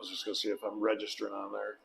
was just going to see if I'm registering on there.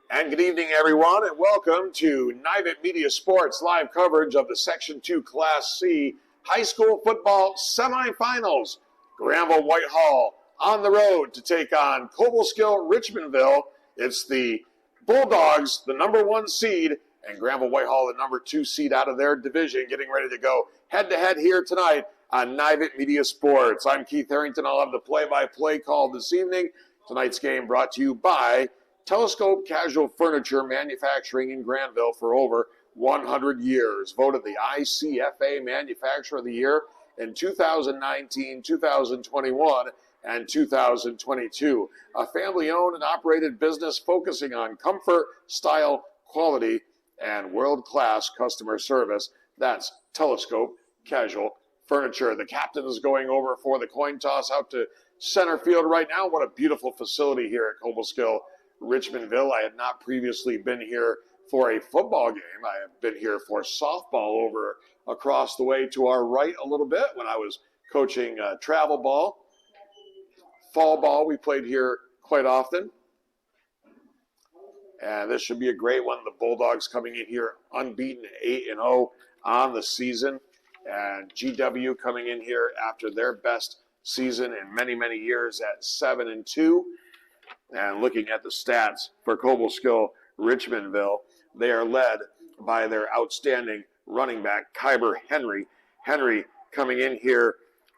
And good evening, everyone, and welcome to Nivett Media Sports live coverage of the Section 2 Class C high school football semifinals. Granville-Whitehall on the road to take on Cobleskill-Richmondville. It's the Bulldogs, the #1 seed, and Granville-Whitehall, the #2 seed out of their division, getting ready to go head-to-head here tonight on Nivett Media Sports. I'm Keith Harrington. I'll have the play-by-play call this evening. Tonight's game brought to you by Telescope Casual Furniture Manufacturing in Granville for over 100 years. Voted the ICFA Manufacturer of the Year in 2019, 2021, and 2022. A family-owned and operated business focusing on comfort, style, quality, and world-class customer service. That's Telescope Casual Furniture. The captain is going over for the coin toss out to center field right now. What a beautiful facility here at Cobleskill-Richmondville. I had not previously been here for a football game. I have been here for softball over across the way to our right a little bit when I was coaching travel ball. Fall ball, we played here quite often. And this should be a great one. The Bulldogs coming in here unbeaten, 8-0 on the season. And GW coming in here after their best season in many, many years at 7-2. And looking at the stats for Cobleskill-Richmondville, they are led by their outstanding running back, Kyber Henry. Henry coming in here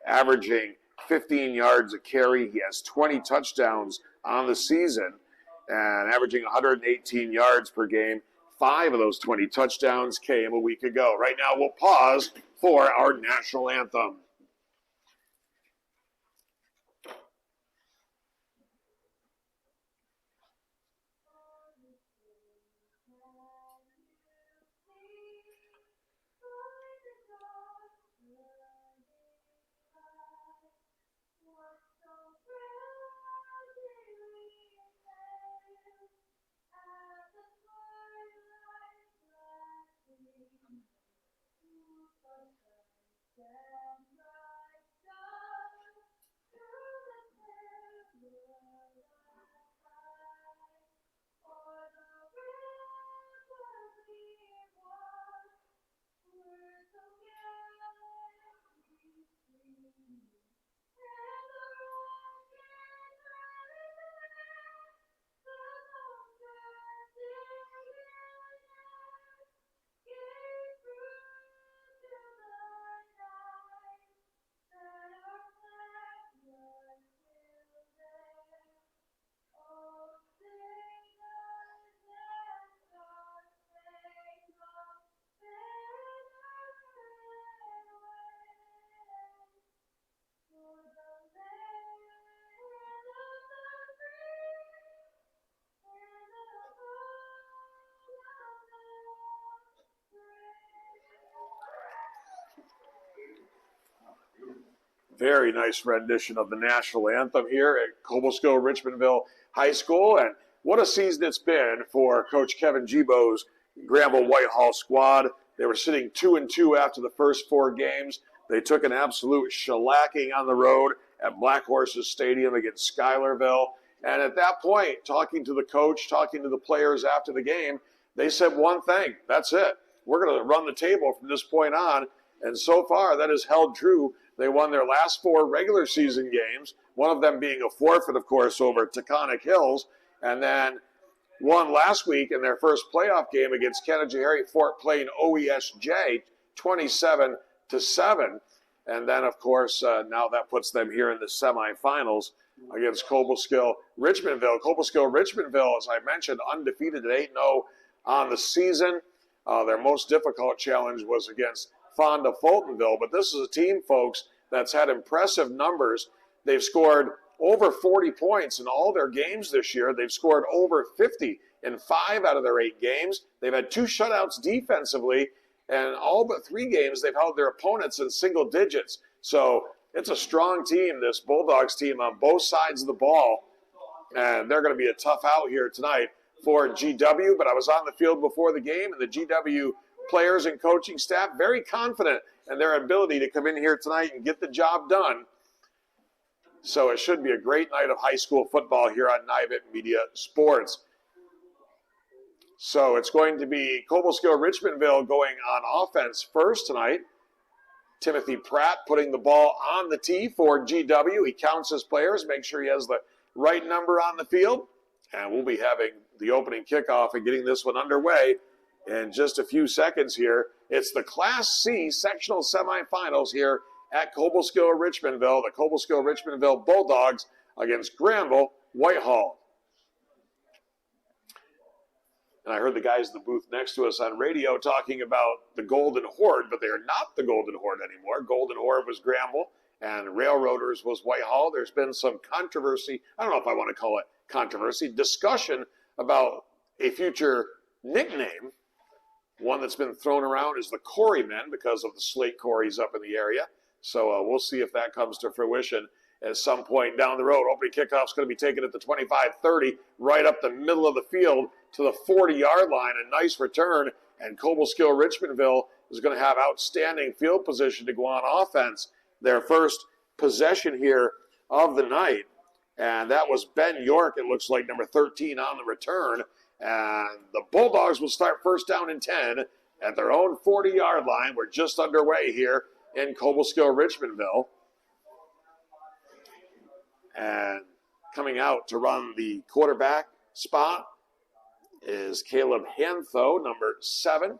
averaging 15 yards a carry. He has 20 touchdowns on the season and averaging 118 yards per game. 5 of those 20 touchdowns came a week ago. Right now we'll pause for our national anthem. Very nice rendition of the national anthem here at Cobleskill-Richmondville High School. And what a season it's been for Coach Kevin Gibo's Granville-Whitehall squad. They were sitting 2-2 after the first 4 games. They took an absolute shellacking on the road at Black Horses Stadium against Schuylerville. And at that point, talking to the coach, talking to the players after the game, they said one thing, that's it. We're going to run the table from this point on. And so far, that has held true. They won their last 4 regular season games, one of them being a forfeit, of course, over Taconic Hills, and then won last week in their first playoff game against Canajoharie Fort Plain OESJ, 27-7. And then, of course, now that puts them here in the semifinals against Cobleskill-Richmondville. Cobleskill-Richmondville, as I mentioned, undefeated at 8-0 on the season. Their most difficult challenge was against Fonda Fultonville, but this is a team, folks, that's had impressive numbers. They've scored over 40 points in all their games this year. They've scored over 50 in 5 out of their 8 games. They've had 2 shutouts defensively, and all but 3 games they've held their opponents in single digits. So It's a strong team, this Bulldogs team, on both sides of the ball. And they're going to be a tough out here tonight for GW. But I was on the field before the game, and the GW players and coaching staff very confident in their ability to come in here tonight and get the job done. So it should be a great night of high school football here on Nivett Media Sports. So it's going to be Cobleskill-Richmondville going on offense first tonight. Timothy Pratt putting the ball on the tee for GW. He counts his players, makes sure he has the right number on the field. And we'll be having the opening kickoff and getting this one underway in just a few seconds here. It's the Class C sectional semifinals here at Cobleskill-Richmondville. The Cobleskill-Richmondville Bulldogs against Granville-Whitehall. And I heard the guys in the booth next to us on radio talking about the Golden Horde, but they are not the Golden Horde anymore. Golden Horde was Granville, and Railroaders was Whitehall. There's been some controversy. I don't know if I want to call it controversy. Discussion about a future nickname. One that's been thrown around is the Quarrymen because of the slate quarries up in the area. So we'll see if that comes to fruition at some point down the road. Opening kickoff's going to be taken at the 25-30, right up the middle of the field to the 40-yard line. A nice return, and Cobleskill-Richmondville is going to have outstanding field position to go on offense. Their first possession here of the night, and that was Ben York, it looks like, number 13 on the return. And the Bulldogs will start first down and 10 at their own 40-yard line. We're just underway here in Cobleskill-Richmondville. And coming out to run the quarterback spot is Caleb Hantho, number 7.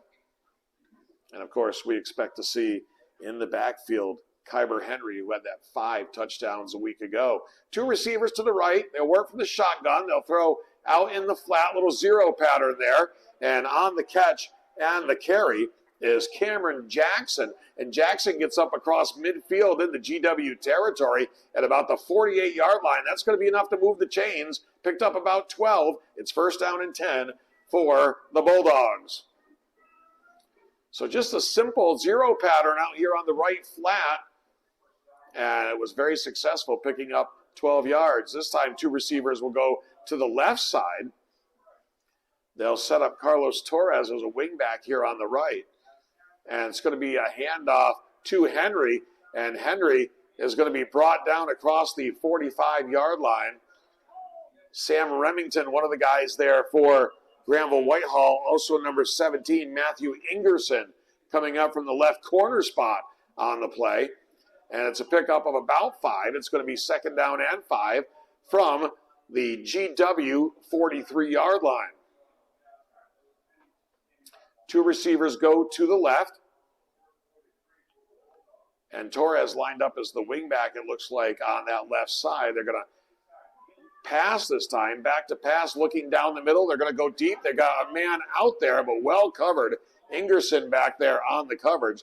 And, of course, we expect to see in the backfield Kyber Henry, who had that 5 touchdowns a week ago. 2 receivers to the right. They'll work from the shotgun. They'll throw out in the flat, little zero pattern there. And on the catch and the carry is Cameron Jackson. And Jackson gets up across midfield in the GW territory at about the 48-yard line. That's going to be enough to move the chains. Picked up about 12. It's first down and 10 for the Bulldogs. So just a simple zero pattern out here on the right flat. And it was very successful, picking up 12 yards. This time 2 receivers will go to the left side. They'll set up Carlos Torres as a wingback here on the right. And it's going to be a handoff to Henry. And Henry is going to be brought down across the 45-yard line. Sam Remington, one of the guys there for Granville-Whitehall, also number 17, Matthew Ingerson, coming up from the left corner spot on the play. And it's a pickup of about 5. It's going to be second down and 5 from the GW 43-yard line. 2 receivers go to the left. And Torres lined up as the wingback, it looks like, on that left side. They're going to pass this time, back to pass, looking down the middle. They're going to go deep. They got a man out there, but well covered. Ingerson back there on the coverage.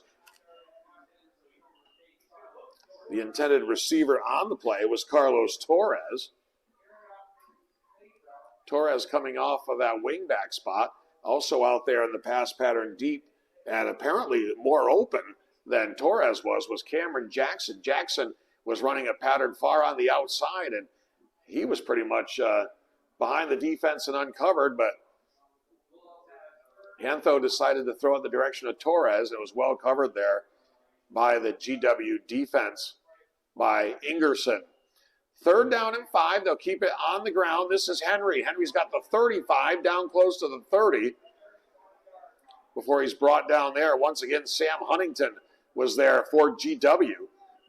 The intended receiver on the play was Carlos Torres. Torres coming off of that wingback spot, also out there in the pass pattern deep, and apparently more open than Torres was Cameron Jackson. Jackson was running a pattern far on the outside, and he was pretty much behind the defense and uncovered, but Hantho decided to throw in the direction of Torres. It was well covered there by the GW defense by Ingerson. Third down and 5. They'll keep it on the ground. This is Henry. Henry's got the 35 down close to the 30 before he's brought down there. Once again, Sam Huntington was there for GW.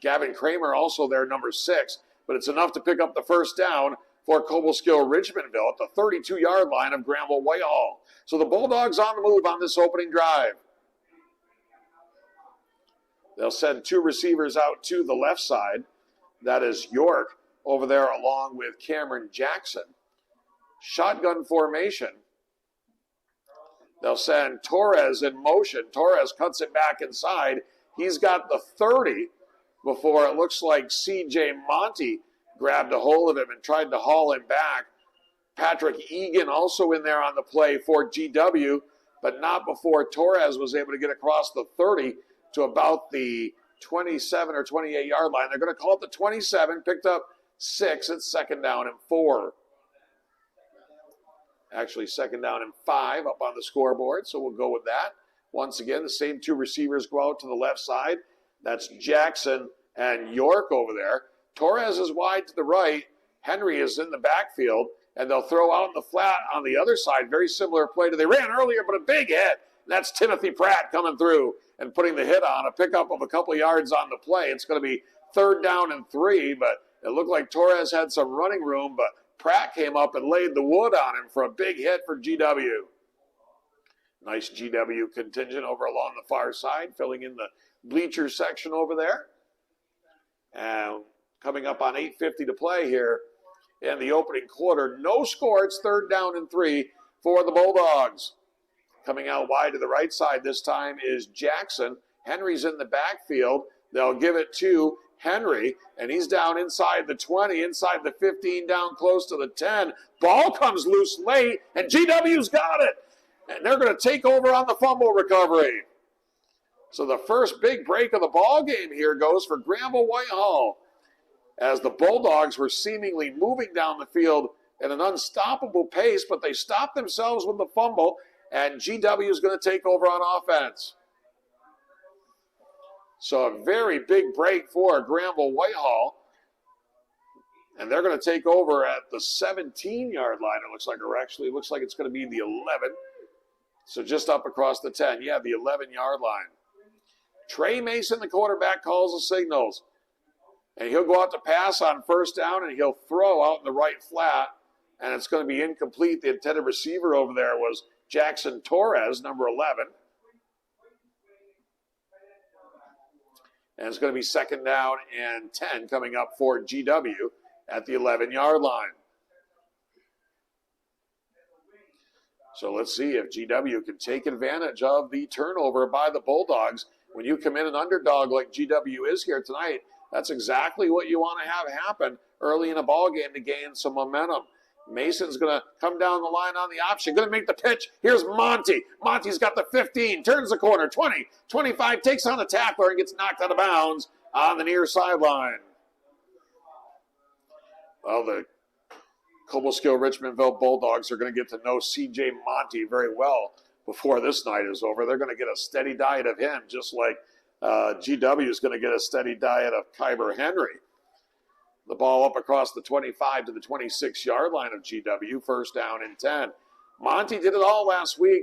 Gavin Kramer also there, number 6. But it's enough to pick up the first down for Cobleskill-Richmondville at the 32-yard line of Granville-Whitehall. So the Bulldogs on the move on this opening drive. They'll send 2 receivers out to the left side. That is York over there along with Cameron Jackson. Shotgun formation. They'll send Torres in motion. Torres cuts it back inside. He's got the 30 before it looks like C.J. Monty grabbed a hold of him and tried to haul him back. Patrick Egan also in there on the play for GW, but not before Torres was able to get across the 30 to about the 27 or 28-yard line. They're going to call it the 27, picked up 6. It's 2nd down and 4. Actually, 2nd down and 5 up on the scoreboard, so we'll go with that. Once again, the same 2 receivers go out to the left side. That's Jackson and York over there. Torres is wide to the right. Henry is in the backfield, and they'll throw out in the flat on the other side. Very similar play to they ran earlier, but a big hit. That's Timothy Pratt coming through and putting the hit on. A pickup of a couple yards on the play. It's going to be 3rd down and 3, but it looked like Torres had some running room, but Pratt came up and laid the wood on him for a big hit for GW. Nice GW contingent over along the far side, filling in the bleacher section over there. And coming up on 8:50 to play here in the opening quarter. No score. It's 3rd down and 3 for the Bulldogs. Coming out wide to the right side this time is Jackson. Henry's in the backfield. They'll give it to Henry, and he's down inside the 20, inside the 15, down close to the 10. Ball comes loose late, and GW's got it. And they're going to take over on the fumble recovery. So the first big break of the ball game here goes for Granville-Whitehall, as the Bulldogs were seemingly moving down the field at an unstoppable pace, but they stopped themselves with the fumble, and GW is going to take over on offense. So a very big break for Granville-Whitehall, and they're going to take over at the 17-yard line. It looks like, or actually, it looks like it's going to be the 11. So just up across the 10. Yeah, the 11-yard line. Trey Mason, the quarterback, calls the signals. And he'll go out to pass on 1st down, and he'll throw out in the right flat. And it's going to be incomplete. The intended receiver over there was Jackson Torres, number 11. And it's going to be 2nd down and 10 coming up for GW at the 11-yard line. So let's see if GW can take advantage of the turnover by the Bulldogs. When you come in an underdog like GW is here tonight, that's exactly what you want to have happen early in a ball game to gain some momentum. Mason's going to come down the line on the option, going to make the pitch. Here's Monty. Monty's got the 15, turns the corner, 20, 25, takes on the tackler and gets knocked out of bounds on the near sideline. Well, the Cobleskill-Richmondville Bulldogs are going to get to know C.J. Monty very well before this night is over. They're going to get a steady diet of him, just like GW is going to get a steady diet of Kyber Henry. The ball up across the 25 to the 26-yard line of GW, 1st down and 10. Monty did it all last week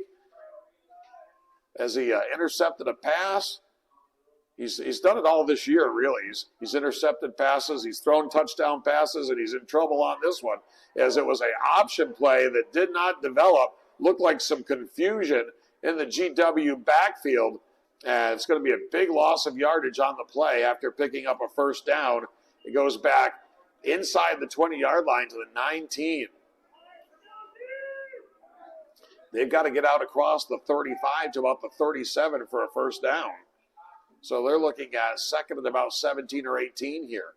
as he intercepted a pass. He's done it all this year, really. He's intercepted passes, he's thrown touchdown passes, and he's in trouble on this one, as it was an option play that did not develop. Looked like some confusion in the GW backfield, and it's going to be a big loss of yardage on the play after picking up a 1st down. It goes back inside the 20-yard line to the 19. They've got to get out across the 35 to about the 37 for a 1st down. So they're looking at 2nd and about 17 or 18 here.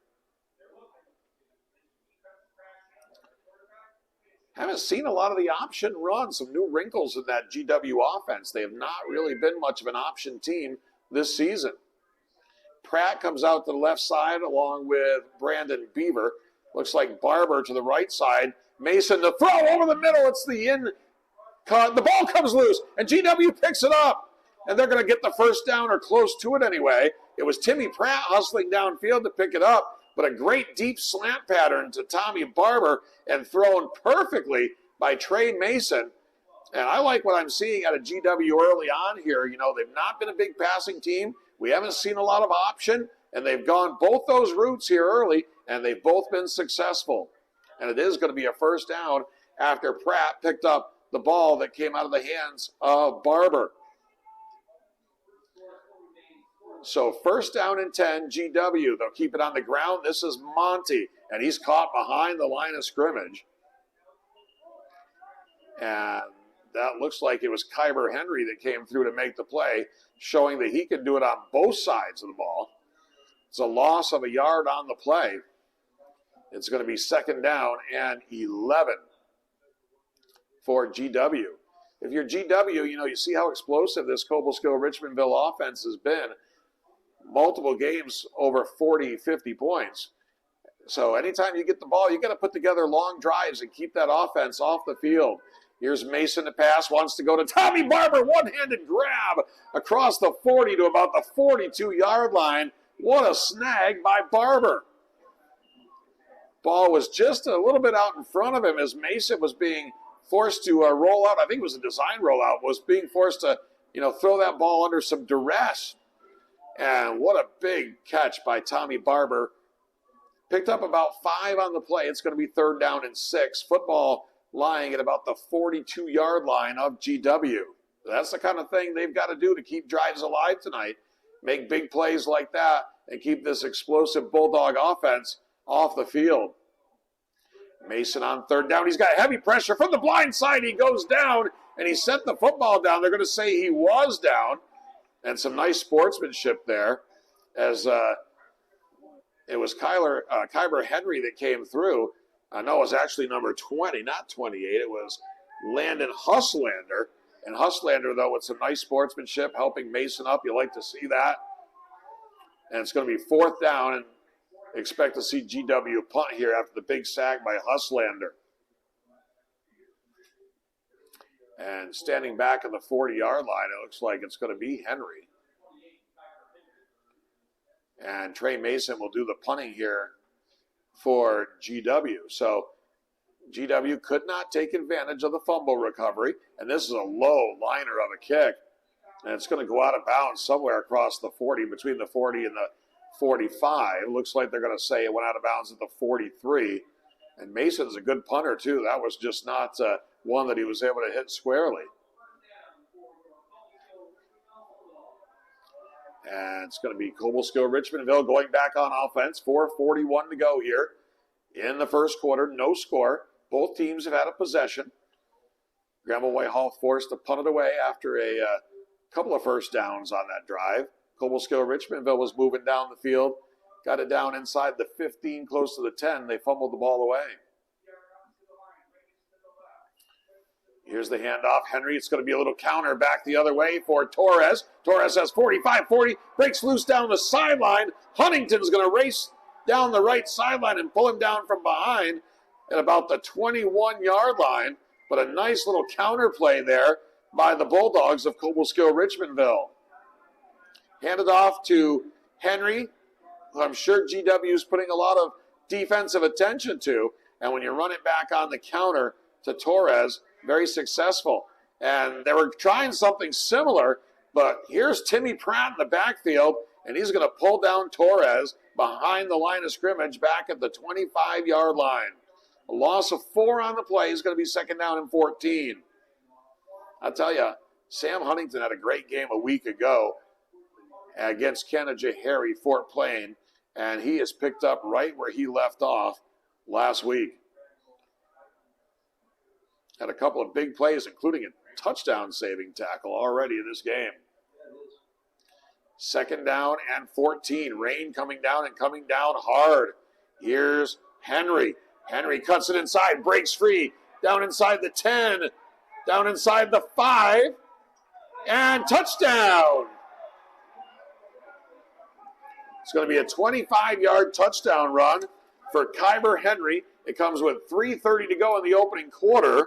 Haven't seen a lot of the option run, some new wrinkles in that GW offense. They have not really been much of an option team this season. Pratt comes out to the left side along with Brandon Beaver. Looks like Barber to the right side. Mason to throw over the middle. It's the in cut. The ball comes loose, and GW picks it up. And they're going to get the 1st down or close to it anyway. It was Timmy Pratt hustling downfield to pick it up, but a great deep slant pattern to Tommy Barber and thrown perfectly by Trey Mason. And I like what I'm seeing out of GW early on here. You know, they've not been a big passing team. We haven't seen a lot of option, and they've gone both those routes here early, and they've both been successful. And it is going to be a 1st down after Pratt picked up the ball that came out of the hands of Barber. So 1st down and 10, GW. They'll keep it on the ground. This is Monty, and he's caught behind the line of scrimmage. And that looks like it was Kyber Henry that came through to make the play, showing that he can do it on both sides of the ball. It's a loss of a yard on the play. It's going to be 2nd down and 11 for GW. If you're GW, you know, you see how explosive this Cobleskill-Richmondville offense has been. multiple games over 40, 50 points. So anytime you get the ball, you got to put together long drives and keep that offense off the field. Here's Mason to pass, wants to go to Tommy Barber, one-handed grab across the 40 to about the 42-yard line. What a snag by Barber. Ball was just a little bit out in front of him as Mason was being forced to roll out. I think it was a design rollout, was being forced to, throw that ball under some duress. And what a big catch by Tommy Barber. Picked up about 5 on the play. It's going to be 3rd down and 6. Football lying at about the 42-yard line of GW. That's the kind of thing they've got to do to keep drives alive tonight. Make big plays like that and keep this explosive Bulldog offense off the field. Mason on 3rd down. He's got heavy pressure from the blind side. He goes down, and he set the football down. They're going to say he was down. And some nice sportsmanship there as it was Kyber Henry that came through. No, it was actually number 20, not 28. It was Landon Husslander. And Husslander, though, with some nice sportsmanship, helping Mason up. You like to see that. And it's going to be 4th down, and expect to see GW punt here after the big sack by Husslander. And standing back at the 40-yard line, it looks like it's going to be Henry. And Trey Mason will do the punting here for GW. So GW could not take advantage of the fumble recovery. And this is a low liner of a kick. And it's going to go out of bounds somewhere across the 40, between the 40 and the 45. It looks like they're going to say it went out of bounds at the 43. And Mason's a good punter, too. That was just not one that he was able to hit squarely. And it's going to be Cobleskill-Richmondville going back on offense. 4:41 to go here in the first quarter. No score. Both teams have had a possession. Granville-Whitehall forced to punt it away after a couple of first downs on that drive. Cobleskill-Richmondville was moving down the field. Got it down inside the 15, close to the 10. They fumbled the ball away. Here's the handoff. Henry, it's going to be a little counter back the other way for Torres. Torres has 45-40, breaks loose down the sideline. Huntington's going to race down the right sideline and pull him down from behind at about the 21-yard line. But a nice little counter play there by the Bulldogs of Cobleskill-Richmondville. Handed off to Henry, who I'm sure GW is putting a lot of defensive attention to. And when you run it back on the counter to Torres, very successful. And they were trying something similar, but here's Timmy Pratt in the backfield, and he's going to pull down Torres behind the line of scrimmage back at the 25-yard line. A loss of 4 on the play is going to be 2nd down and 14. I'll tell you, Sam Huntington had a great game a week ago against Canada-Harry Fort Plain, and he is picked up right where he left off last week. Had a couple of big plays, including a touchdown-saving tackle already in this game. 2nd down and 14. Rain coming down and coming down hard. Here's Henry. Henry cuts it inside, breaks free. Down inside the 10. Down inside the 5. And touchdown! It's going to be a 25-yard touchdown run for Kyber Henry. It comes with 3:30 to go in the opening quarter.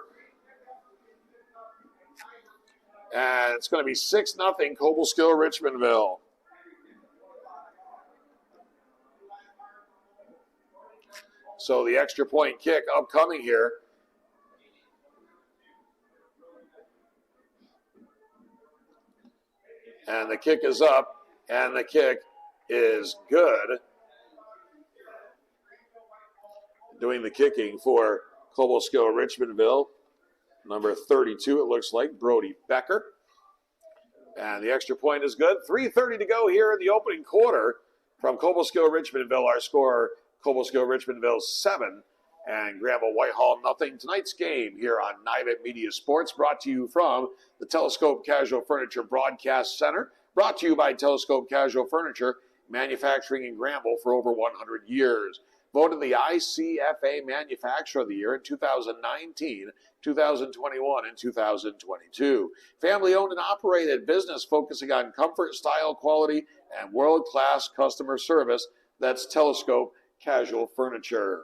And it's going to be 6-0 Cobleskill-Richmondville. So the extra point kick upcoming here. And the kick is up, and the kick is good. Doing the kicking for Cobleskill-Richmondville. Number 32, it looks like, Brody Becker. And the extra point is good. 3:30 to go here in the opening quarter from Cobleskill-Richmondville. Our score, Cobleskill-Richmondville 7 and Granville-Whitehall nothing. Tonight's game here on Nivet Media Sports brought to you from the Telescope Casual Furniture Broadcast Center. Brought to you by Telescope Casual Furniture, manufacturing in Granville for over 100 years. voted the ICFA Manufacturer of the Year in 2019, 2021, and 2022. Family-owned and operated business focusing on comfort, style, quality, and world-class customer service. That's Telescope Casual Furniture.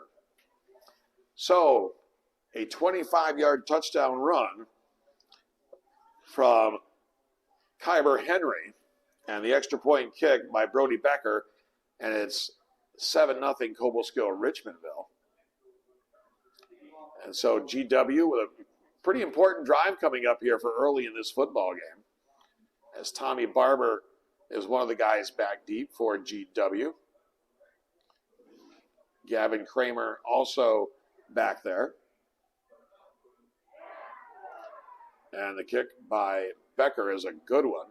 So, a 25-yard touchdown run from Kyber Henry, and the extra point kick by Brody Becker, and it's 7-0 Cobleskill-Richmondville. And so GW with a pretty important drive coming up here for early in this football game, as Tommy Barber is one of the guys back deep for GW. Gavin Kramer also back there. And the kick by Becker is a good one.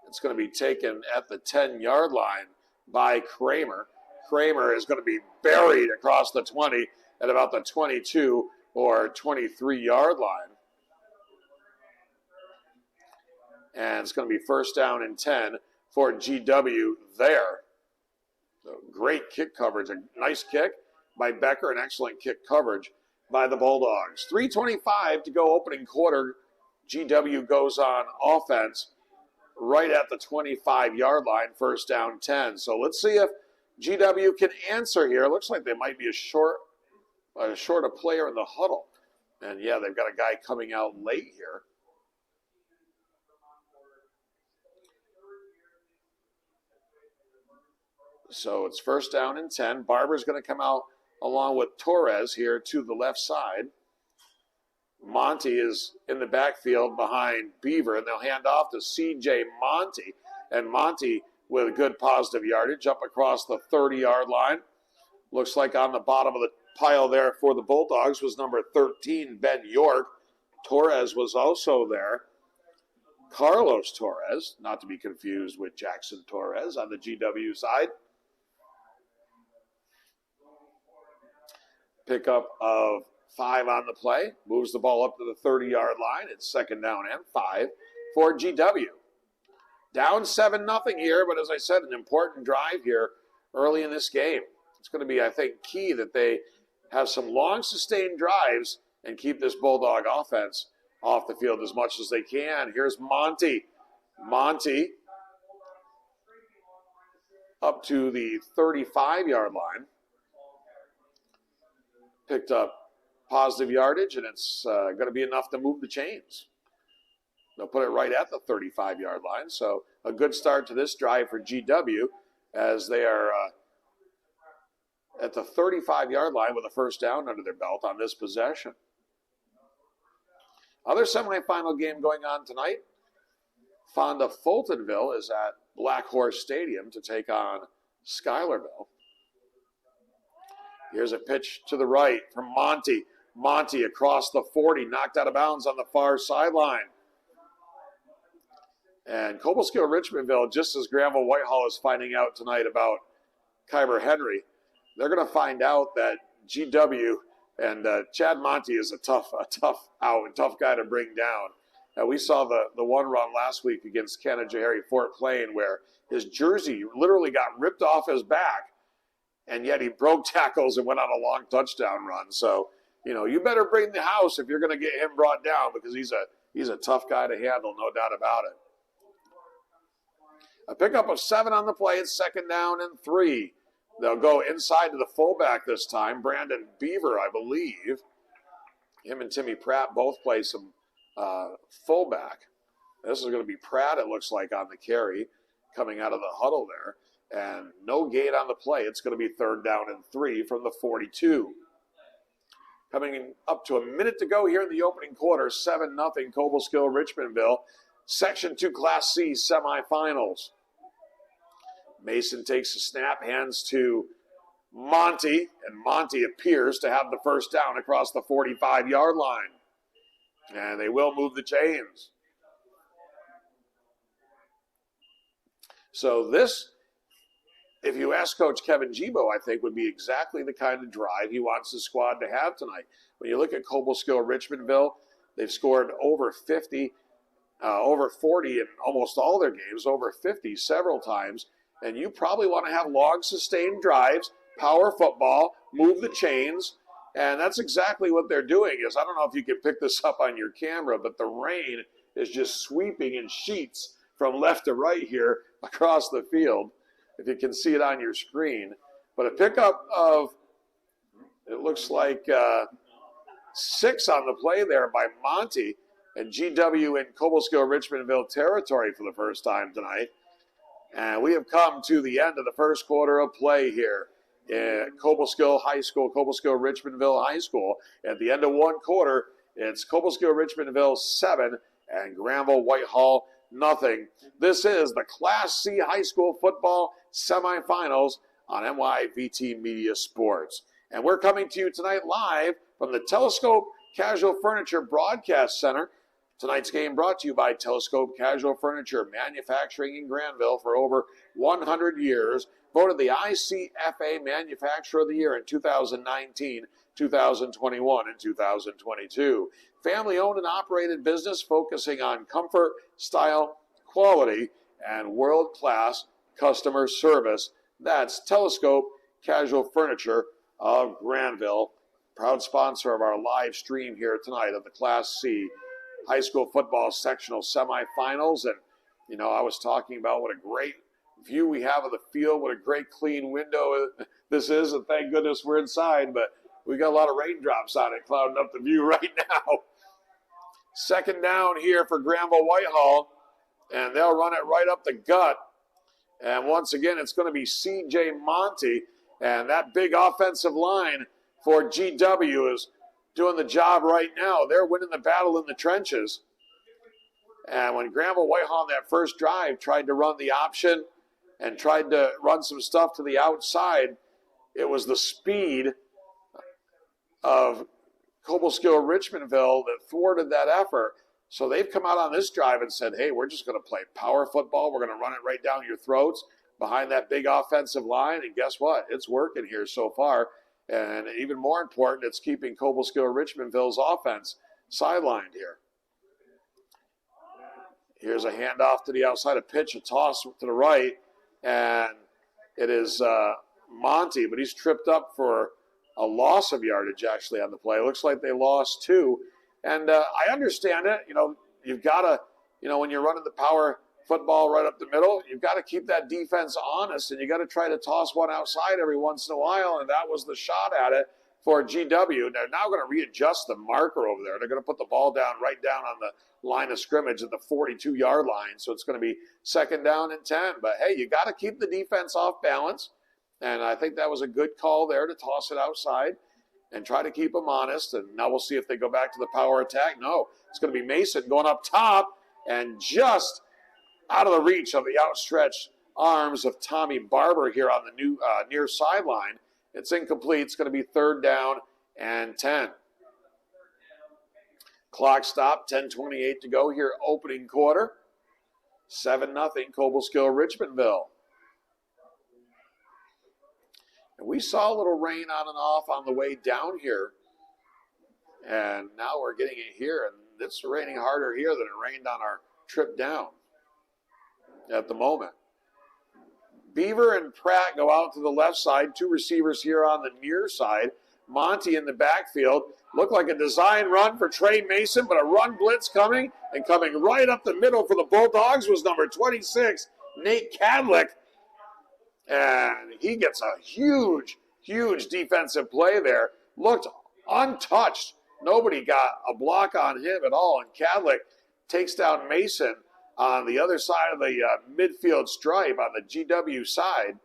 It's going to be taken at the 10-yard line by Kramer. Kramer is going to be buried across the 20 at about the 22 or 23-yard line. And it's going to be first down and 10 for GW there. So great kick coverage. A nice kick by Becker, an excellent kick coverage by the Bulldogs. 3:25 to go opening quarter. GW goes on offense right at the 25-yard line, first down 10. So let's see if GW can answer here. It looks like they might be a short a player in the huddle. And yeah, they've got a guy coming out late here. So it's first down and 10. Barber's going to come out along with Torres here to the left side. Monty is in the backfield behind Beaver, and they'll hand off to C.J. Monty. And Monty with a good positive yardage up across the 30-yard line. Looks like on the bottom of the pile there for the Bulldogs was number 13, Ben York. Torres was also there. Carlos Torres, not to be confused with Jackson Torres on the GW side. Pickup of 5 on the play. Moves the ball up to the 30-yard line. It's second down and 5 for GW. Down 7-0 here, but as I said, an important drive here early in this game. It's going to be, I think, key that they have some long sustained drives and keep this Bulldog offense off the field as much as they can. Here's Monty. Monty up to the 35-yard line. Picked up positive yardage, and it's going to be enough to move the chains. They'll put it right at the 35-yard line. So a good start to this drive for GW as they are at the 35-yard line with a first down under their belt on this possession. Other semifinal game going on tonight. Fonda Fultonville is at Black Horse Stadium to take on Schuylerville. Here's a pitch to the right from Monty. Monty across the 40, knocked out of bounds on the far sideline. And Cobleskill-Richmondville, just as Granville-Whitehall is finding out tonight about Kyber Henry, they're going to find out that GW and Chad Monty is a tough guy to bring down. We saw the one run last week against Canajoharie Fort Plain where his jersey literally got ripped off his back, and yet he broke tackles and went on a long touchdown run. So, you better bring the house if you're going to get him brought down, because he's a tough guy to handle, no doubt about it. A pickup of 7 on the play. It's second down and 3. They'll go inside to the fullback this time. Brandon Beaver, I believe. Him and Timmy Pratt both play some fullback. This is going to be Pratt, it looks like, on the carry coming out of the huddle there. And no gain on the play. It's going to be third down and 3 from the 42. Coming up to a minute to go here in the opening quarter. 7-0 Cobleskill-Richmondville. Section 2 Class C semifinals. Mason takes a snap, hands to Monty, and Monty appears to have the first down across the 45-yard line. And they will move the chains. So this, if you ask Coach Kevin Gibo, I think would be exactly the kind of drive he wants the squad to have tonight. When you look at Cobleskill-Richmondville, they've scored over 50, over 40 in almost all their games, over 50 several times. And you probably want to have long, sustained drives power football, move the chains, and that's exactly what they're doing. I don't know if you can pick this up on your camera, but the rain is just sweeping in sheets from left to right here across the field, if you can see it on your screen. But a pickup of, it looks like 6 on the play there by Monty, and GW in Cobleskill-Richmondville territory for the first time tonight. And we have come to the end of the first quarter of play here at Cobleskill High School, Cobleskill-Richmondville High School. At the end of one quarter, it's Cobleskill-Richmondville 7 and Granville-Whitehall nothing. This is the Class C high school football semifinals on NYVT Media Sports. And we're coming to you tonight live from the Telescope Casual Furniture Broadcast Center. Tonight's game brought to you by Telescope Casual Furniture, manufacturing in Granville for over 100 years. Voted the ICFA Manufacturer of the Year in 2019, 2021, and 2022. Family-owned and operated business focusing on comfort, style, quality, and world-class customer service. That's Telescope Casual Furniture of Granville, proud sponsor of our live stream here tonight of the Class C high school football sectional semifinals. And, you know, I was talking about what a great view we have of the field, what a great clean window this is, and thank goodness we're inside, but we got a lot of raindrops on it clouding up the view right now. Second down here for Granville-Whitehall, and they'll run it right up the gut. And once again, it's going to be C.J. Monty, and that big offensive line for GW is doing the job right now. They're winning the battle in the trenches. And when Granville-Whitehall on that first drive tried to run the option and tried to run some stuff to the outside, it was the speed of Cobleskill-Richmondville that thwarted that effort. So they've come out on this drive and said, hey, we're just going to play power football. We're going to run it right down your throats behind that big offensive line. And guess what? It's working here so far. And even more important, it's keeping Cobleskill-Richmondville's offense sidelined here. Here's a handoff to the outside, a pitch, a toss to the right. And it is Monty, but he's tripped up for a loss of yardage actually on the play. It looks like they lost 2. And I understand it. You know, you've got to, you know, when you're running the power football right up the middle, you've got to keep that defense honest, and you got to try to toss one outside every once in a while, and that was the shot at it for GW. They're now going to readjust the marker over there. They're going to put the ball down right down on the line of scrimmage at the 42-yard line, so it's going to be second down and 10. But, hey, you got to keep the defense off balance, and I think that was a good call there to toss it outside and try to keep them honest. And now we'll see if they go back to the power attack. No, it's going to be Mason going up top and just out of the reach of the outstretched arms of Tommy Barber here on the new near sideline. It's incomplete. It's going to be third down and 10. Clock stop, 10:28 to go here, opening quarter. 7-0 Cobleskill-Richmondville. And we saw a little rain on and off on the way down here. And now we're getting it here, and it's raining harder here than it rained on our trip down at the moment. Beaver and Pratt go out to the left side. 2 receivers here on the near side. Monty in the backfield. Looked like a design run for Trey Mason, but a run blitz coming, and coming right up the middle for the Bulldogs was number 26, Nate Cadlick. And he gets a huge, huge defensive play there. Looked untouched. Nobody got a block on him at all. And Cadlick takes down Mason on the other side of the midfield stripe on the GW side.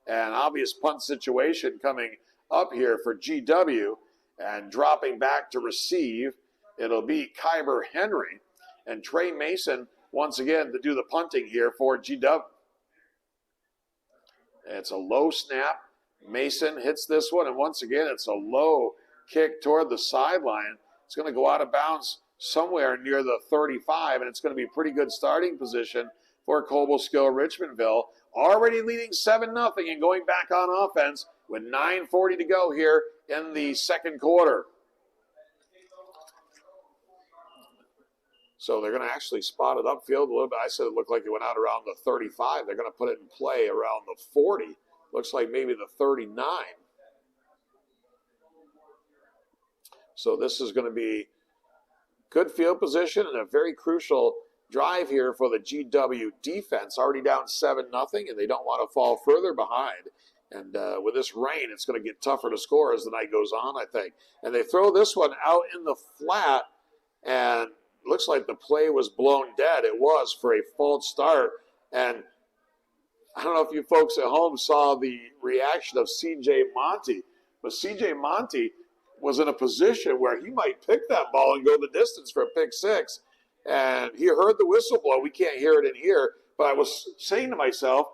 An obvious punt situation coming up here for GW. And dropping back to receive, it'll be Kyber Henry. And Trey Mason, once again, to do the punting here for GW. It's a low snap. Mason hits this one, and once again, it's a low kick toward the sideline. It's going to go out of bounds somewhere near the 35, and it's going to be a pretty good starting position for Cobleskill-Richmondville. Already leading 7-0 and going back on offense with 9:40 to go here in the second quarter. So they're going to actually spot it upfield a little bit. I said it looked like it went out around the 35. They're going to put it in play around the 40 looks like maybe the 39. So this is going to be good field position and a very crucial drive here for the GW defense. Already down 7-0, and they don't want to fall further behind. And with this rain, it's going to get tougher to score as the night goes on, I think. And they throw this one out in the flat, and looks like the play was blown dead. It was for a false start. And I don't know if you folks at home saw the reaction of C.J. Monty, but C.J. Monty was in a position where he might pick that ball and go the distance for a pick six. And he heard the whistle blow. We can't hear it in here. But I was saying to myself,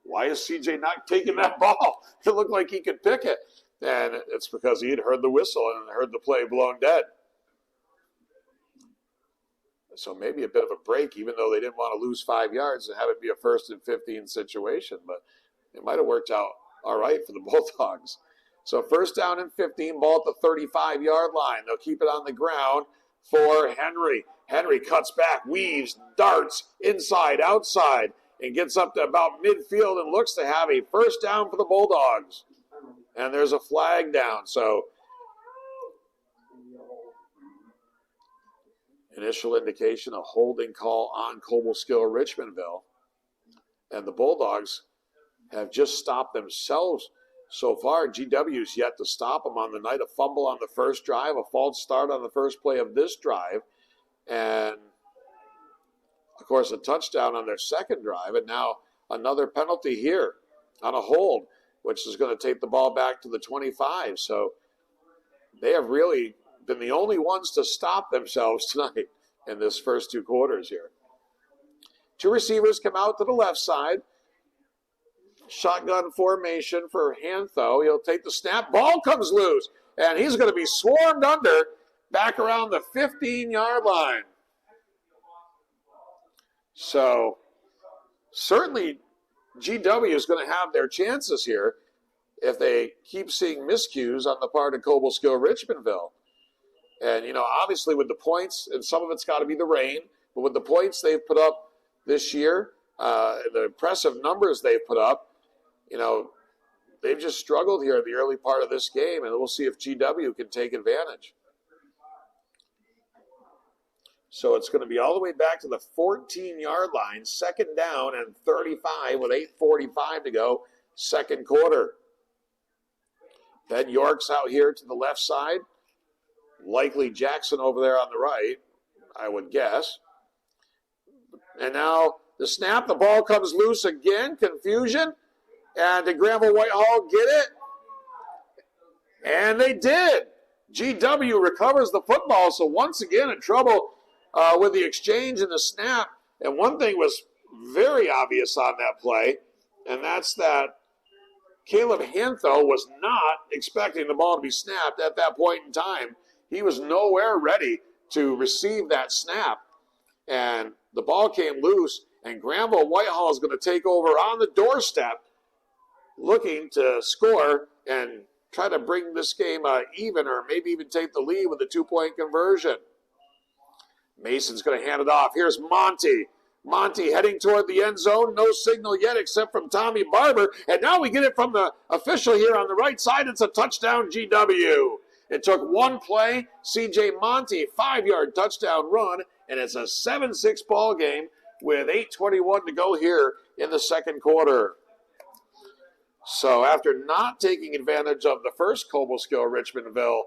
why is CJ not taking that ball? It looked like he could pick it. And it's because he had heard the whistle and heard the play blown dead. So maybe a bit of a break, even though they didn't want to lose 5 yards and have it be a 1st and 15 situation. But it might have worked out all right for the Bulldogs. So 1st down and 15, ball at the 35-yard line. They'll keep it on the ground for Henry. Henry cuts back, weaves, darts, inside, outside, and gets up to about midfield and looks to have a 1st down for the Bulldogs. And there's a flag down. So initial indication, a holding call on Cobleskill-Richmondville. And the Bulldogs have just stopped themselves so far. GW's yet to stop them on the night. A fumble on the first drive, a false start on the first play of this drive, and, of course, a touchdown on their second drive, and now another penalty here on a hold, which is going to take the ball back to the 25. So they have really been the only ones to stop themselves tonight in this first 2 quarters here. 2 receivers come out to the left side. Shotgun formation for Hantho. He'll take the snap. Ball comes loose, and he's going to be swarmed under back around the 15-yard line. So certainly GW is going to have their chances here if they keep seeing miscues on the part of Cobleskill-Richmondville. And, you know, obviously with the points, and some of it's got to be the rain, but with the points they've put up this year, the impressive numbers they've put up, you know, they've just struggled here in the early part of this game, and we'll see if GW can take advantage. So it's going to be all the way back to the 14-yard line, 2nd down and 35 with 8:45 to go, 2nd quarter. Ben York's out here to the left side. Likely Jackson over there on the right, I would guess. And now the snap, the ball comes loose again, confusion. And did Granville-Whitehall get it? And they did. GW recovers the football, so once again in trouble with the exchange and the snap. And one thing was very obvious on that play, and that's that Caleb Hantho was not expecting the ball to be snapped at that point in time. He was nowhere ready to receive that snap. And the ball came loose, and Granville-Whitehall is going to take over on the doorstep, looking to score and try to bring this game even, or maybe even take the lead with a 2-point conversion. Mason's going to hand it off. Here's Monty. Monty heading toward the end zone. No signal yet except from Tommy Barber. And now we get it from the official here on the right side. It's a touchdown GW. It took one play. C.J. Monty, 5-yard touchdown run. And it's a 7-6 ball game with 8:21 to go here in the 2nd quarter. So after not taking advantage of the first Cobleskill-Richmondville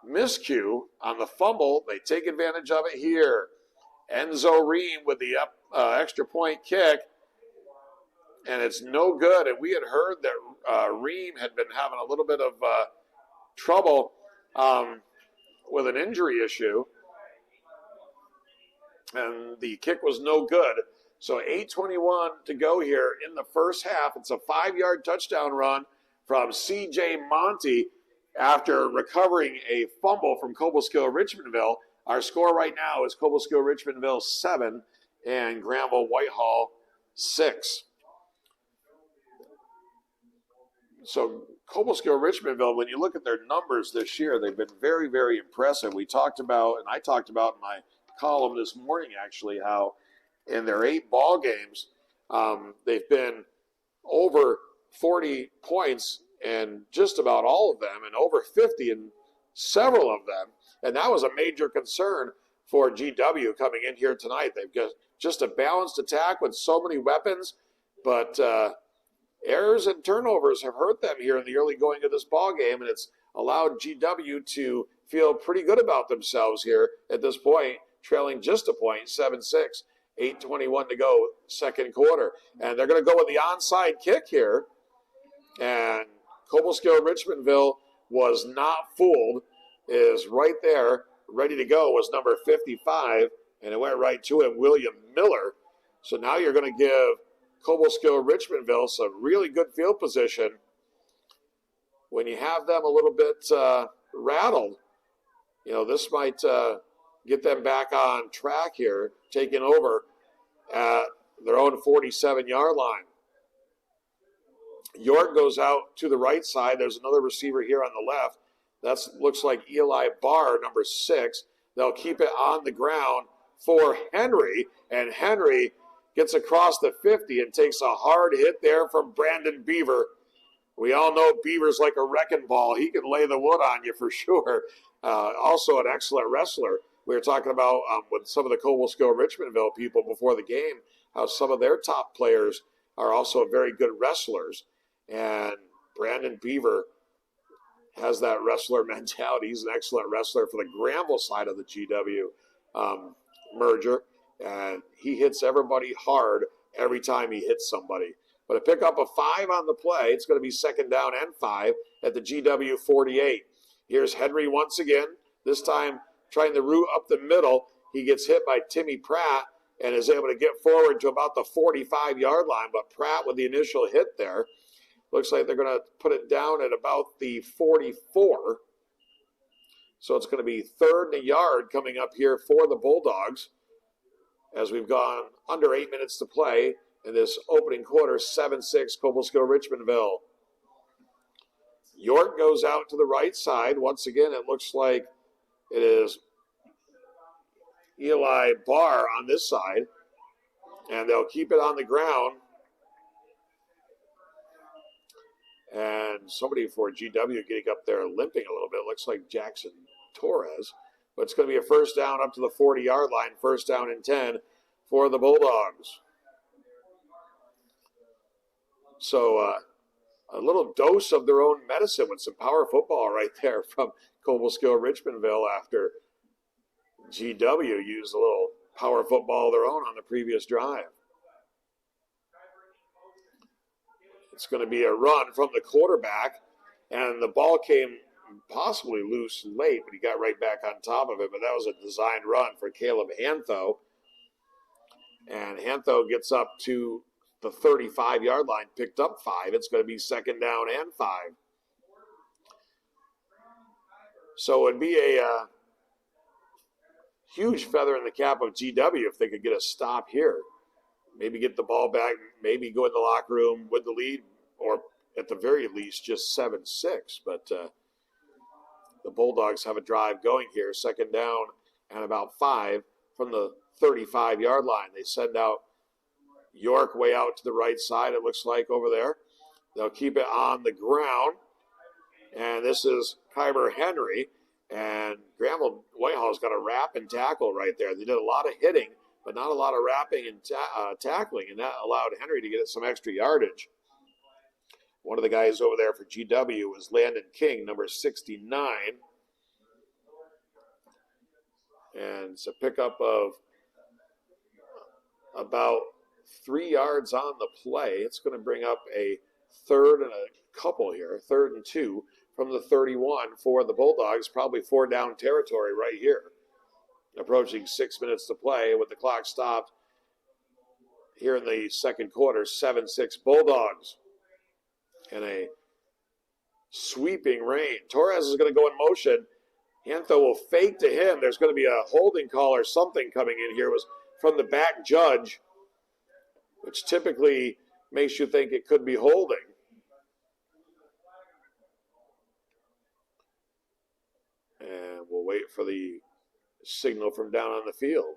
miscue on the fumble, they take advantage of it here. Enzo Ream with the extra point kick, and it's no good. And we had heard that Ream had been having a little bit of trouble with an injury issue, and the kick was no good. So 8:21 to go here in the first half. It's a 5-yard touchdown run from C.J. Monty after recovering a fumble from Cobleskill-Richmondville. Our score right now is Cobleskill-Richmondville 7 and Granville-Whitehall 6. So Cobleskill-Richmondville, when you look at their numbers this year, they've been very, very impressive. We talked about, and I talked about in my column this morning actually, how in their 8 ball games, they've been over 40 points in just about all of them and over 50 in several of them. And that was a major concern for GW coming in here tonight. They've got just a balanced attack with so many weapons, but errors and turnovers have hurt them here in the early going of this ball game, and it's allowed GW to feel pretty good about themselves here at this point, trailing just a point, 7-6, 8:21 to go, second quarter. And they're going to go with the onside kick here. And Cobleskill-Richmondville was not fooled, is right there, ready to go, was number 55, and it went right to him, William Miller. So now you're going to give Cobleskill-Richmondville some really good field position when you have them a little bit rattled. You know, this might get them back on track here, taking over at their own 47-yard line. York goes out to the right side. There's another receiver here on the left. That looks like Eli Barr, number 6. They'll keep it on the ground for Henry, and Henry gets across the 50 and takes a hard hit there from Brandon Beaver. We all know Beaver's like a wrecking ball. He can lay the wood on you for sure. Also an excellent wrestler. We were talking about with some of the Cobleskill-Richmondville people before the game, how some of their top players are also very good wrestlers. And Brandon Beaver has that wrestler mentality. He's an excellent wrestler for the Granville side of the GW merger. And he hits everybody hard every time he hits somebody. But a pickup of 5 on the play. It's going to be second down and 5 at the GW 48. Here's Henry once again, this time trying to root up the middle. He gets hit by Timmy Pratt and is able to get forward to about the 45-yard line. But Pratt with the initial hit there. Looks like they're going to put it down at about the 44. So it's going to be third and a yard coming up here for the Bulldogs as we've gone under 8 minutes to play in this opening quarter, 7-6 Cobleskill-Richmondville. York goes out to the right side. Once again, it looks like it is Eli Barr on this side, and they'll keep it on the ground. And somebody for GW getting up there limping a little bit. Looks like Jackson Torres. But it's going to be a first down up to the 40-yard line. First down and 10 for the Bulldogs. So a little dose of their own medicine with some power football right there from Cobleskill-Richmondville after GW used a little power football of their own on the previous drive. It's going to be a run from the quarterback, and the ball came possibly loose late, but he got right back on top of it. But that was a designed run for Caleb Hantho. And Hantho gets up to the 35-yard line, picked up 5. It's going to be second down and 5. So it would be a huge feather in the cap of GW if they could get a stop here. Maybe get the ball back, maybe go in the locker room with the lead, or at the very least just 7-6. But the Bulldogs have a drive going here, second down and about 5 from the 35-yard line. They send out York way out to the right side, it looks like over there. They'll keep it on the ground. And this is Kyber Henry. And Granville-Whitehall's got a wrap and tackle right there. They did a lot of hitting, but not a lot of wrapping and tackling. And that allowed Henry to get some extra yardage. One of the guys over there for GW was Landon King, number 69. And it's a pickup of about 3 yards on the play. It's going to bring up a third and a couple here, 3rd and 2 from the 31 for the Bulldogs. Probably 4 down territory right here. Approaching 6 minutes to play with the clock stopped here in the second quarter, 7-6 Bulldogs. In a sweeping rain. Torres is going to go in motion. Hantho will fake to him. There's going to be a holding call or something coming in here. It was from the back judge, which typically makes you think it could be holding. And we'll wait for the signal from down on the field.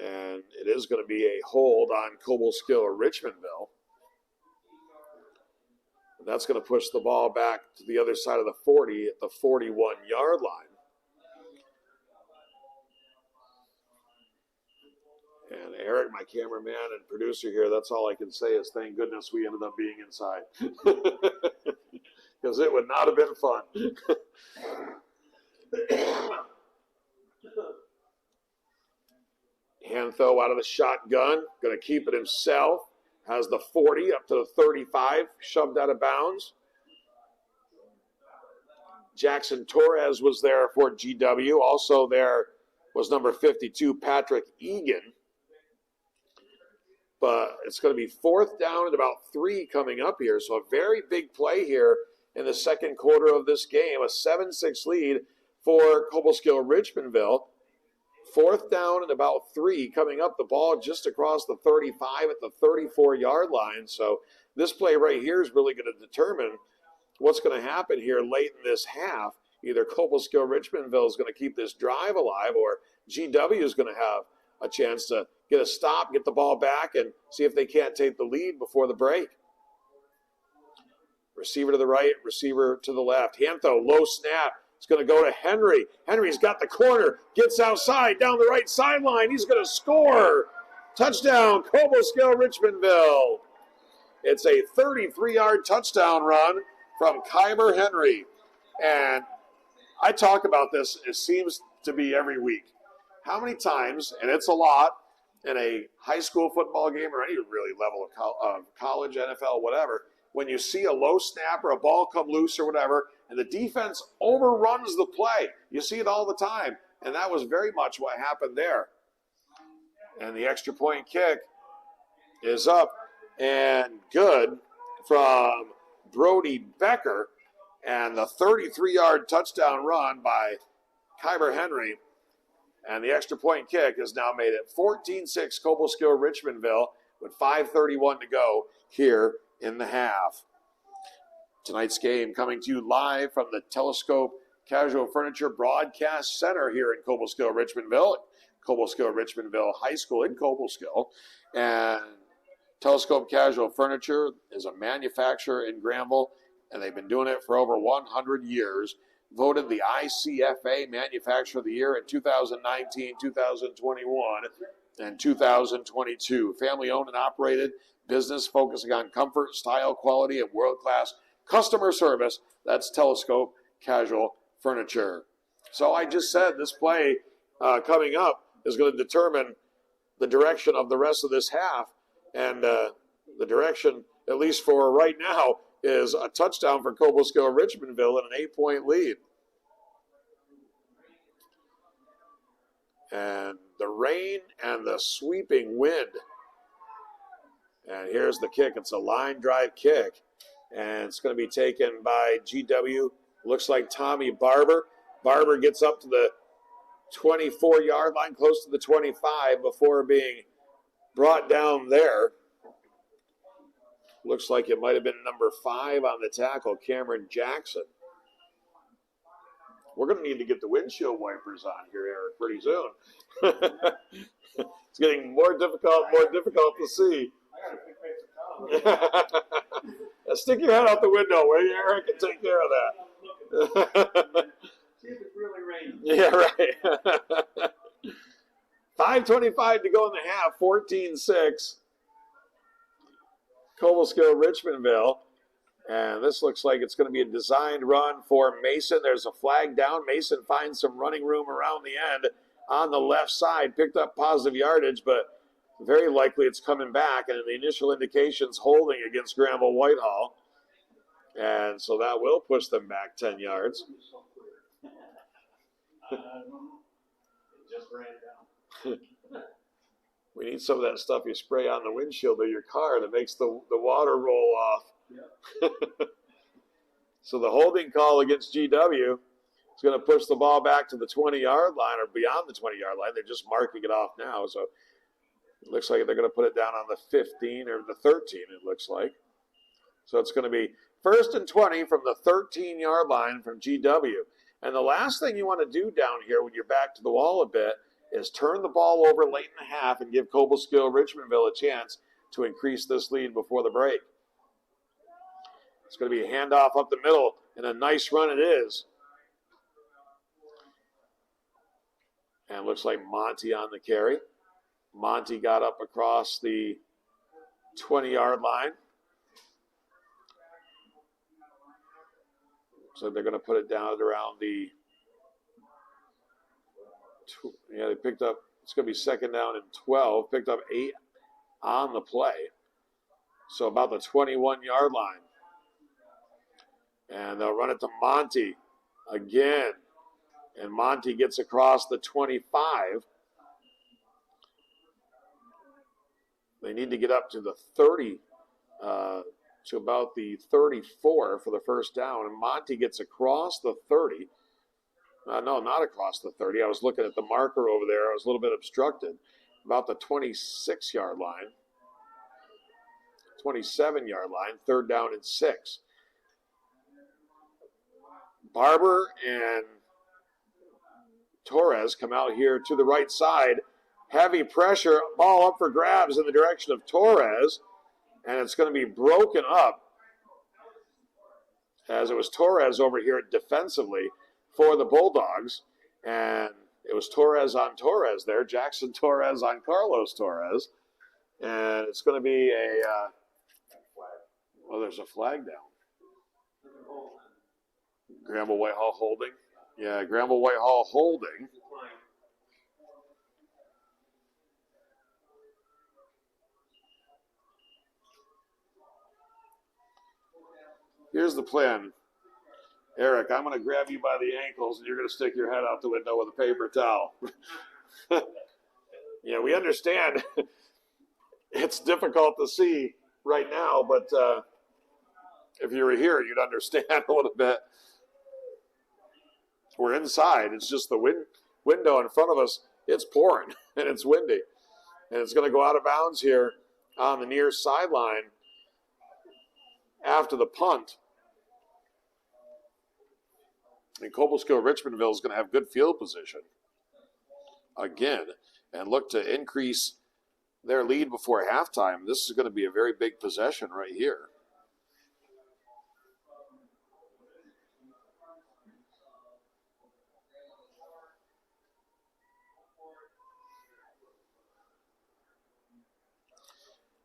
And it is going to be a hold on Cobleskill-Richmondville. And that's going to push the ball back to the other side of the 40 at the 41-yard line. And Eric, my cameraman and producer here, that's all I can say is thank goodness we ended up being inside. Because it would not have been fun. Hantho out of the shotgun, going to keep it himself. Has the 40 up to the 35, shoved out of bounds. Jackson Torres was there for GW. Also there was number 52, Patrick Egan. But it's going to be 4th down and about 3 coming up here. So a very big play here in the second quarter of this game. A 7-6 lead for Cobleskill-Richmondville. 4th down and about 3 coming up. The ball just across the 35 at the 34-yard line. So this play right here is really going to determine what's going to happen here late in this half. Either Cobleskill-Richmondville is going to keep this drive alive, or GW is going to have a chance to get a stop, get the ball back, and see if they can't take the lead before the break. Receiver to the right, receiver to the left. Hantho, low snap. It's going to go to Henry. Henry's got the corner, gets outside, down the right sideline. He's going to score. Touchdown, Cobleskill-Richmondville. It's a 33-yard touchdown run from Kyber Henry. And I talk about this, it seems to be every week. How many times, and it's a lot, in a high school football game or any really level of college, NFL, whatever, when you see a low snap or a ball come loose or whatever, and the defense overruns the play. You see it all the time, and that was very much what happened there. And the extra point kick is up and good from Brody Becker, and the 33-yard touchdown run by Kyber Henry. And the extra point kick is now made it 14-6 Cobleskill-Richmondville with 5:31 to go here in the half. Tonight's game coming to you live from the Telescope Casual Furniture Broadcast Center here in Cobleskill-Richmondville, Cobleskill-Richmondville High School in Cobleskill. And Telescope Casual Furniture is a manufacturer in Granville, and they've been doing it for over 100 years. Voted the ICFA Manufacturer of the Year in 2019, 2021, and 2022. Family owned and operated business focusing on comfort, style, quality, and world-class customer service. That's Telescope Casual Furniture. So I just said this play coming up is going to determine the direction of the rest of this half. And the direction, at least for right now, is a touchdown for Cobleskill-Richmondville and an 8-point lead. And the rain and the sweeping wind. And here's the kick. It's a line drive kick. And it's going to be taken by GW. Looks like Tommy Barber. Barber gets up to the 24-yard line, close to the 25, before being brought down there. Looks like it might have been number 5 on the tackle, Cameron Jackson. We're going to need to get the windshield wipers on here, Eric, pretty soon. It's getting more difficult to see. I got a big face of Stick your head out the window, will you, Eric, and take care of that. See if it's really raining. Yeah, right. 5:25 to go in the half, 14-6. Cobleskill-Richmondville. And this looks like it's going to be a designed run for Mason. There's a flag down. Mason finds some running room around the end on the left side. Picked up positive yardage, but very likely it's coming back. And the initial indications holding against Granville-Whitehall. And so that will push them back 10 yards. It just ran down. We need some of that stuff you spray on the windshield of your car that makes the water roll off. Yep. So the holding call against GW is going to push the ball back to the 20-yard line or beyond the 20-yard line. They're just marking it off now. So it looks like they're going to put it down on the 15 or the 13, it looks like. So it's going to be 1st and 20 from the 13-yard line from GW. And the last thing you want to do down here when you're back to the wall a bit is turn the ball over late in the half and give Cobleskill-Richmondville a chance to increase this lead before the break. It's going to be a handoff up the middle, and a nice run it is. And it looks like Monty on the carry. Monty got up across the 20-yard line. So they're going to put it down at around the, they picked up, it's going to be second down and 12, picked up 8 on the play. So about the 21-yard line. And they'll run it to Monty again. And Monty gets across the 25. They need to get up to the 30, to about the 34 for the first down. And Monty gets across the 30. No, not across the 30. I was looking at the marker over there. I was a little bit obstructed. About the 26-yard line. 27-yard line, third down and 6. Barber and Torres come out here to the right side. Heavy pressure, ball up for grabs in the direction of Torres. And it's going to be broken up, as it was Torres over here defensively for the Bulldogs. And it was Torres on Torres there. Jackson Torres on Carlos Torres. And it's going to be a, well, there's a flag down. Granville-Whitehall holding. Yeah, Granville-Whitehall holding. Here's the plan. Eric, I'm going to grab you by the ankles, and you're going to stick your head out the window with a paper towel. Yeah, we understand it's difficult to see right now, but if you were here, you'd understand a little bit. We're inside. It's just the window in front of us. It's pouring, and it's windy. And it's going to go out of bounds here on the near sideline after the punt. And Cobleskill-Richmondville is going to have good field position again and look to increase their lead before halftime. This is going to be a very big possession right here.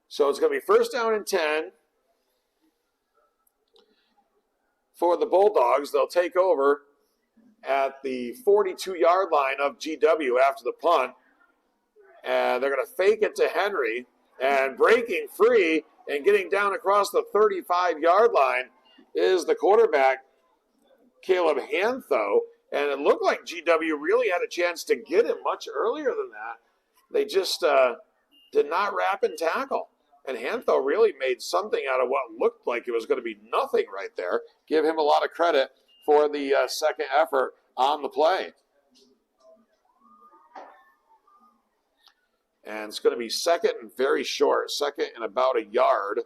So it's going to be first down and 10 for the Bulldogs. They'll take over at the 42-yard line of GW after the punt. And they're going to fake it to Henry. And breaking free and getting down across the 35-yard line is the quarterback, Caleb Hantho. And it looked like GW really had a chance to get him much earlier than that. They just did not wrap and tackle. And Hantho really made something out of what looked like it was going to be nothing right there. Give him a lot of credit for the second effort on the play. And it's going to be second and very short, second and about a yard.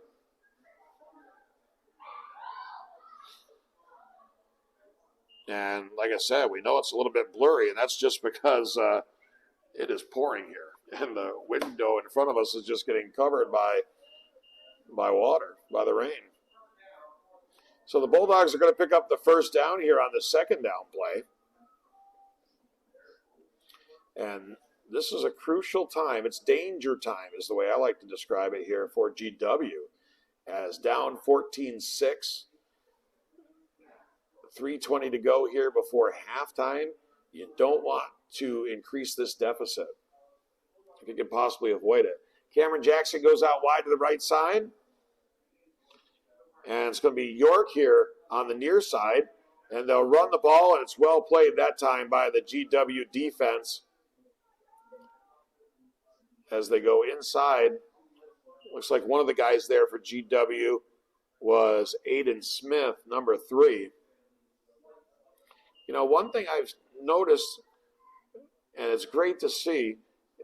And like I said, we know it's a little bit blurry, and that's just because it is pouring here. And the window in front of us is just getting covered by water, by the rain. So the Bulldogs are going to pick up the first down here on the second down play. And this is a crucial time. It's danger time is the way I like to describe it here for GW. As down 14-6. 3:20 to go here before halftime. You don't want to increase this deficit if you can possibly avoid it. Cameron Jackson goes out wide to the right side. And it's going to be York here on the near side. And they'll run the ball, and it's well played that time by the GW defense. As they go inside, looks like one of the guys there for GW was Aiden Smith, number 3. You know, one thing I've noticed, and it's great to see,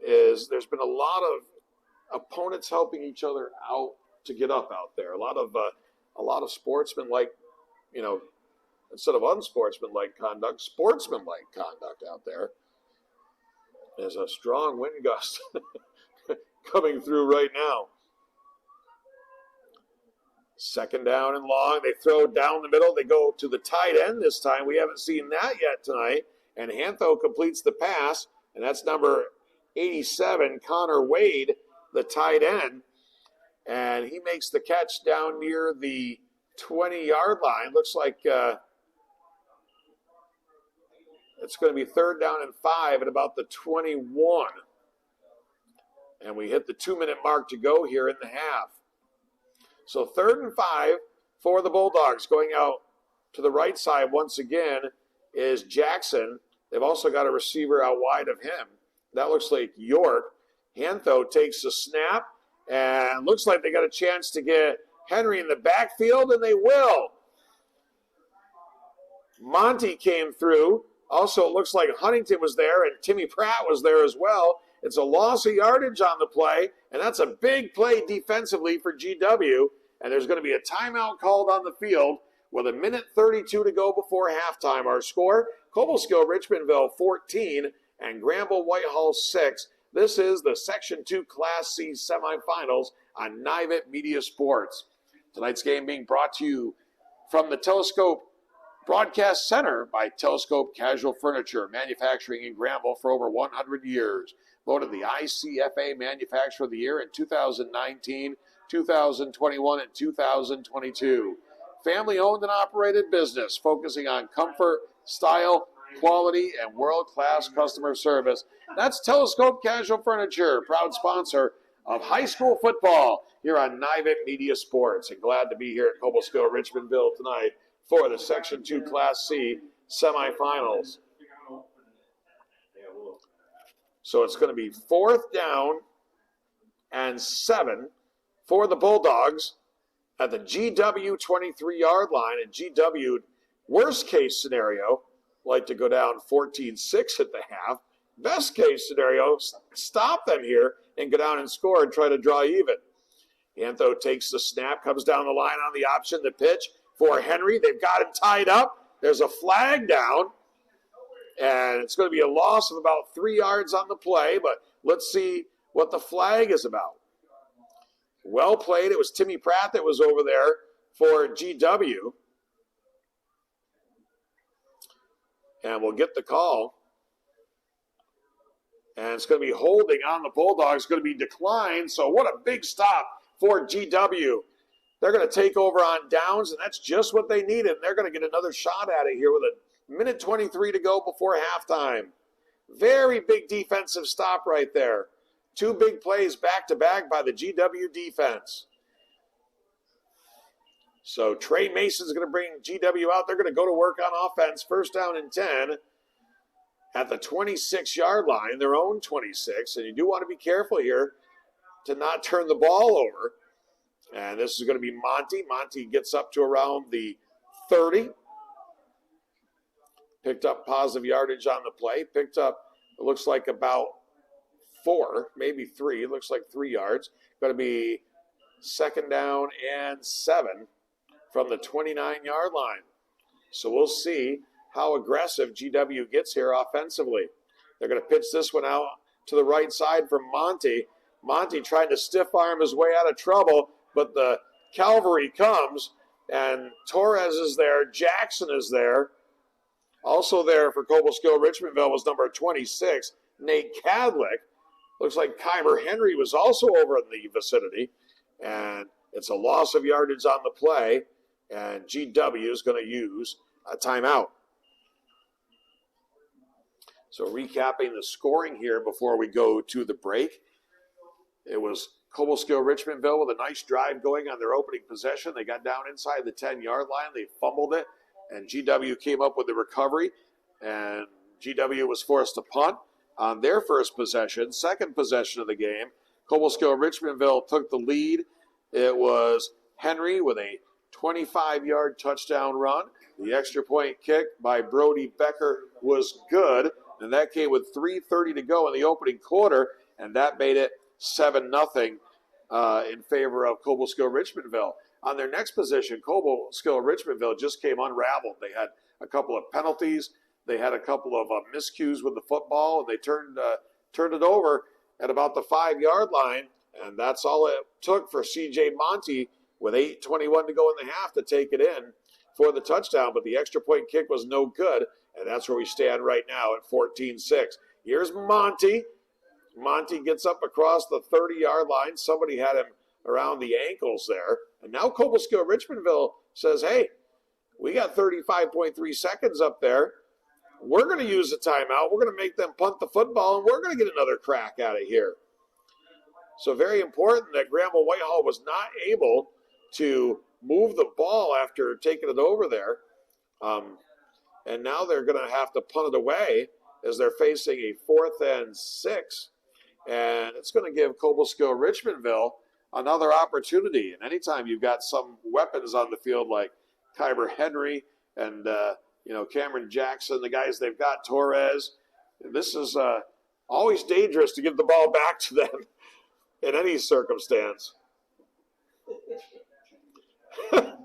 is there's been a lot of opponents helping each other out to get up out there. A lot of sportsmanlike, you know, instead of unsportsmanlike conduct, sportsmanlike conduct out there. There's a strong wind gust coming through right now. Second down and long. They throw down the middle. They go to the tight end this time. We haven't seen that yet tonight. And Hantho completes the pass, and that's number 87, Connor Wade, the tight end. And he makes the catch down near the 20-yard line. Looks like it's going to be third down and 5 at about the 21. And we hit the 2-minute mark to go here in the half. So third and 5 for the Bulldogs. Going out to the right side once again is Jackson. They've also got a receiver out wide of him. That looks like York. Hantho takes the snap, and looks like they got a chance to get Henry in the backfield, and they will. Monty came through. Also, it looks like Huntington was there, and Timmy Pratt was there as well. It's a loss of yardage on the play, and that's a big play defensively for GW. And there's going to be a timeout called on the field with 1:32 to go before halftime. Our score, Cobleskill-Richmondville 14 and Granville-Whitehall 6. This is the Section 2 Class C semifinals on Nivett Media Sports. Tonight's game being brought to you from the Telescope Broadcast Center by Telescope Casual Furniture, manufacturing in Granville for over 100 years. Voted the ICFA Manufacturer of the Year in 2019, 2021, and 2022. Family-owned and operated business focusing on comfort, style, quality, and world-class customer service. That's Telescope Casual Furniture, proud sponsor of high school football here on Nivett Media Sports. And glad to be here at Cobleskill-Richmondville tonight for the Section 2 Class C semifinals. So it's going to be fourth down and 7 for the Bulldogs at the GW 23-yard line. And GW, worst case scenario, like to go down 14-6 at the half. Best case scenario, stop them here and go down and score and try to draw even. Hantho takes the snap, comes down the line on the option, the pitch for Henry. They've got him tied up. There's a flag down, and it's going to be a loss of about 3 yards on the play, but let's see what the flag is about. Well played. It was Timmy Pratt that was over there for GW. And we'll get the call. And it's going to be holding on the Bulldogs. It's going to be declined. So what a big stop for GW. They're going to take over on downs, and that's just what they needed. They're going to get another shot at it here with 1:23 to go before halftime. Very big defensive stop right there. 2 big plays back-to-back by the GW defense. So Trey Mason's going to bring GW out. They're going to go to work on offense. First down and 10 at the 26-yard line, their own 26. And you do want to be careful here to not turn the ball over. And this is going to be Monty. Monty gets up to around the 30. Picked up positive yardage on the play. Picked up, it looks like about 4, maybe 3. It looks like 3 yards. Going to be second down and 7 from the 29-yard line. So we'll see how aggressive GW gets here offensively. They're going to pitch this one out to the right side for Monty. Monty trying to stiff arm his way out of trouble, but the cavalry comes, and Torres is there. Jackson is there. Also there for Cobleskill-Richmondville was number 26, Nate Cadlick. Looks like Kyber Henry was also over in the vicinity, and it's a loss of yardage on the play, and GW is going to use a timeout. So recapping the scoring here before we go to the break. It was Cobleskill-Richmondville with a nice drive going on their opening possession. They got down inside the 10-yard line. They fumbled it, and GW came up with the recovery, and GW was forced to punt on their first possession. Second possession of the game, Cobleskill-Richmondville took the lead. It was Henry with a 25-yard touchdown run. The extra point kick by Brody Becker was good, and that came with 3:30 to go in the opening quarter, and that made it 7-0 in favor of Cobleskill-Richmondville. On their next position, Cobleskill-Richmondville just came unraveled. They had a couple of penalties. They had a couple of miscues with the football. They turned turned it over at about the 5-yard line, and that's all it took for C.J. Monty with 8:21 to go in the half to take it in for the touchdown, but the extra point kick was no good, and that's where we stand right now at 14-6. Here's Monty. Monty gets up across the 30-yard line. Somebody had him around the ankles there, and now Cobleskill-Richmondville says, hey, we got 35.3 seconds up there. We're going to use a timeout. We're going to make them punt the football, and we're going to get another crack at it here. So very important that Granville-Whitehall was not able to move the ball after taking it over there. And now they're going to have to punt it away as they're facing a 4th and 6. And it's going to give Cobleskill-Richmondville another opportunity. And anytime you've got some weapons on the field like Kyber Henry and Cameron Jackson, the guys they've got, Torres, this is always dangerous to give the ball back to them in any circumstance. The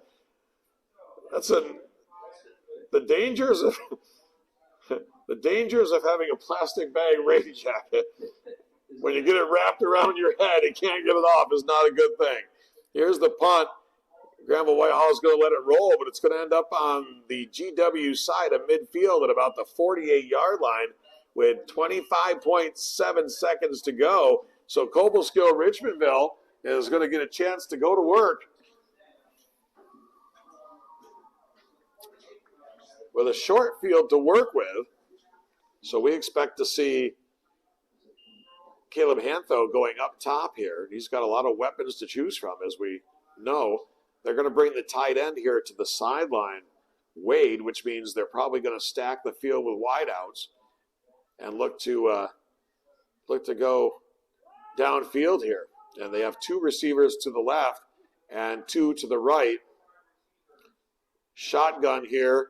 dangers of having a plastic bag rain jacket. When you get it wrapped around your head and can't get it off is not a good thing. Here's the punt. Granville-Whitehall is going to let it roll, but it's going to end up on the GW side of midfield at about the 48-yard line with 25.7 seconds to go. So Cobleskill-Richmondville is going to get a chance to go to work with a short field to work with. So we expect to see Caleb Hantho going up top here. He's got a lot of weapons to choose from, as we know. They're going to bring the tight end here to the sideline, Wade, which means they're probably going to stack the field with wideouts and look to go downfield here. And they have 2 receivers to the left and 2 to the right. Shotgun here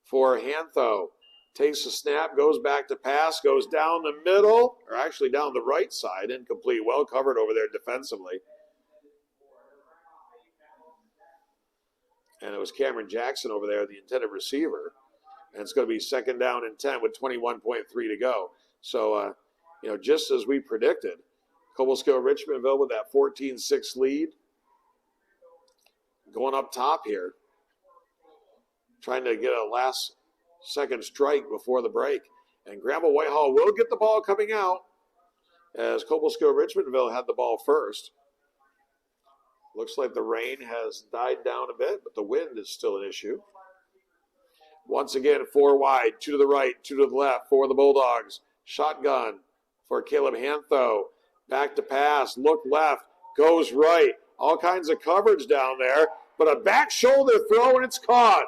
for Hantho. Takes the snap, goes back to pass, goes down the middle, or actually down the right side, incomplete, well covered over there defensively. And it was Cameron Jackson over there, the intended receiver. And it's going to be 2nd down and 10 with 21.3 to go. So, just as we predicted, Cobleskill-Richmondville with that 14-6 lead. Going up top here. Trying to get a last-second strike before the break. And Granville-Whitehall will get the ball coming out as Cobleskill-Richmondville had the ball first. Looks like the rain has died down a bit, but the wind is still an issue. Once again, 4 wide, 2 to the right, 2 to the left for the Bulldogs. Shotgun for Caleb Hantho. Back to pass, look left, goes right. All kinds of coverage down there, but a back shoulder throw and it's caught.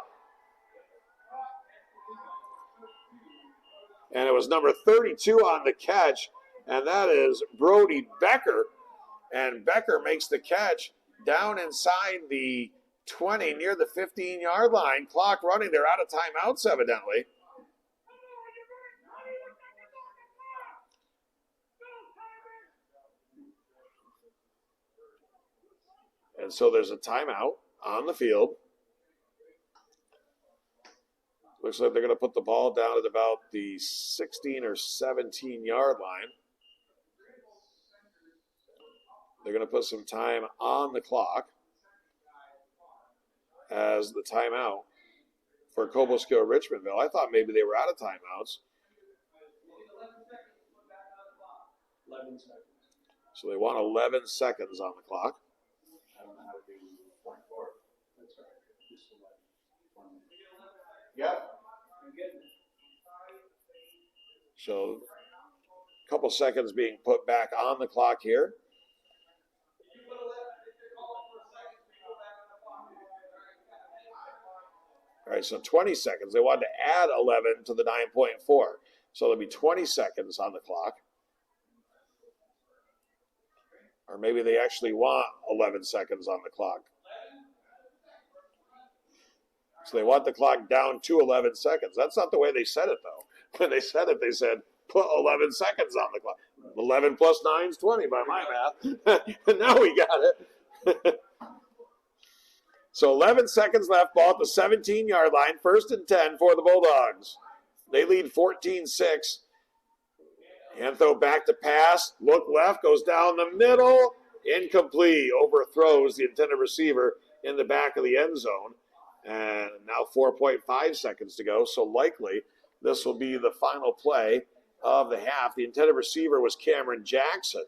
And it was number 32 on the catch, and that is Brody Becker. And Becker makes the catch down inside the 20, near the 15-yard line. Clock running. They're out of timeouts, evidently. And so there's a timeout on the field. Looks like they're going to put the ball down at about the 16 or 17-yard line. They're going to put some time on the clock as the timeout for Cobleskill-Richmondville. I thought maybe they were out of timeouts. 11 seconds. So they want 11 seconds on the clock. I don't know how to do point 4. That's all right. Just 11. Yeah. I'm getting it. So a couple seconds being put back on the clock here. All right, so 20 seconds. They wanted to add 11 to the 9.4. So there'll be 20 seconds on the clock. Or maybe they actually want 11 seconds on the clock. So they want the clock down to 11 seconds. That's not the way they said it, though. When they said it, they said, put 11 seconds on the clock. 11 plus 9 is 20 by my math. And now we got it. So 11 seconds left, ball at the 17-yard line, 1st and 10 for the Bulldogs. They lead 14-6. Anthem back to pass. Look left, goes down the middle. Incomplete. Overthrows the intended receiver in the back of the end zone. And now 4.5 seconds to go. So likely this will be the final play of the half. The intended receiver was Cameron Jackson.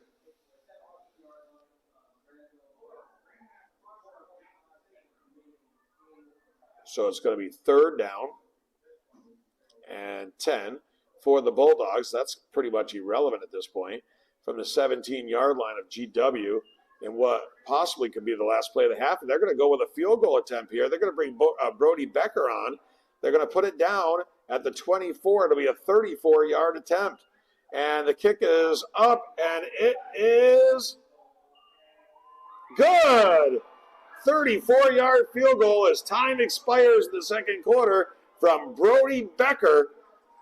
So it's going to be 3rd down and 10 for the Bulldogs. That's pretty much irrelevant at this point. From the 17-yard line of GW in what possibly could be the last play of the half. And they're going to go with a field goal attempt here. They're going to bring Brody Becker on. They're going to put it down at the 24. It'll be a 34-yard attempt. And the kick is up, and it is good. 34-yard field goal as time expires in the second quarter from Brody Becker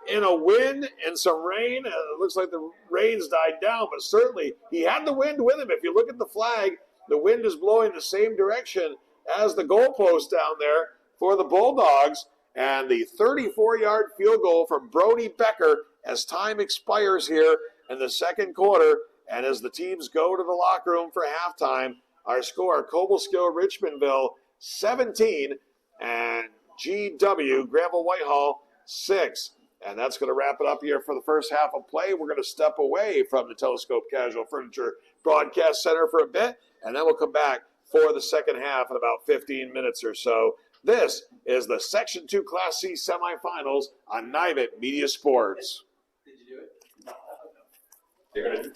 in a wind and some rain. It looks like the rain's died down, but certainly he had the wind with him. If you look at the flag, the wind is blowing the same direction as the goalpost down there for the Bulldogs. And the 34-yard field goal from Brody Becker as time expires here in the second quarter. And as the teams go to the locker room for halftime, our score, Cobleskill-Richmondville 17 and GW, Granville-Whitehall 6. And that's going to wrap it up here for the first half of play. We're going to step away from the Telescope Casual Furniture Broadcast Center for a bit, and then we'll come back for the second half in about 15 minutes or so. This is the Section 2 Class C semifinals on Nivet Media Sports. Did you do it? No. They're going to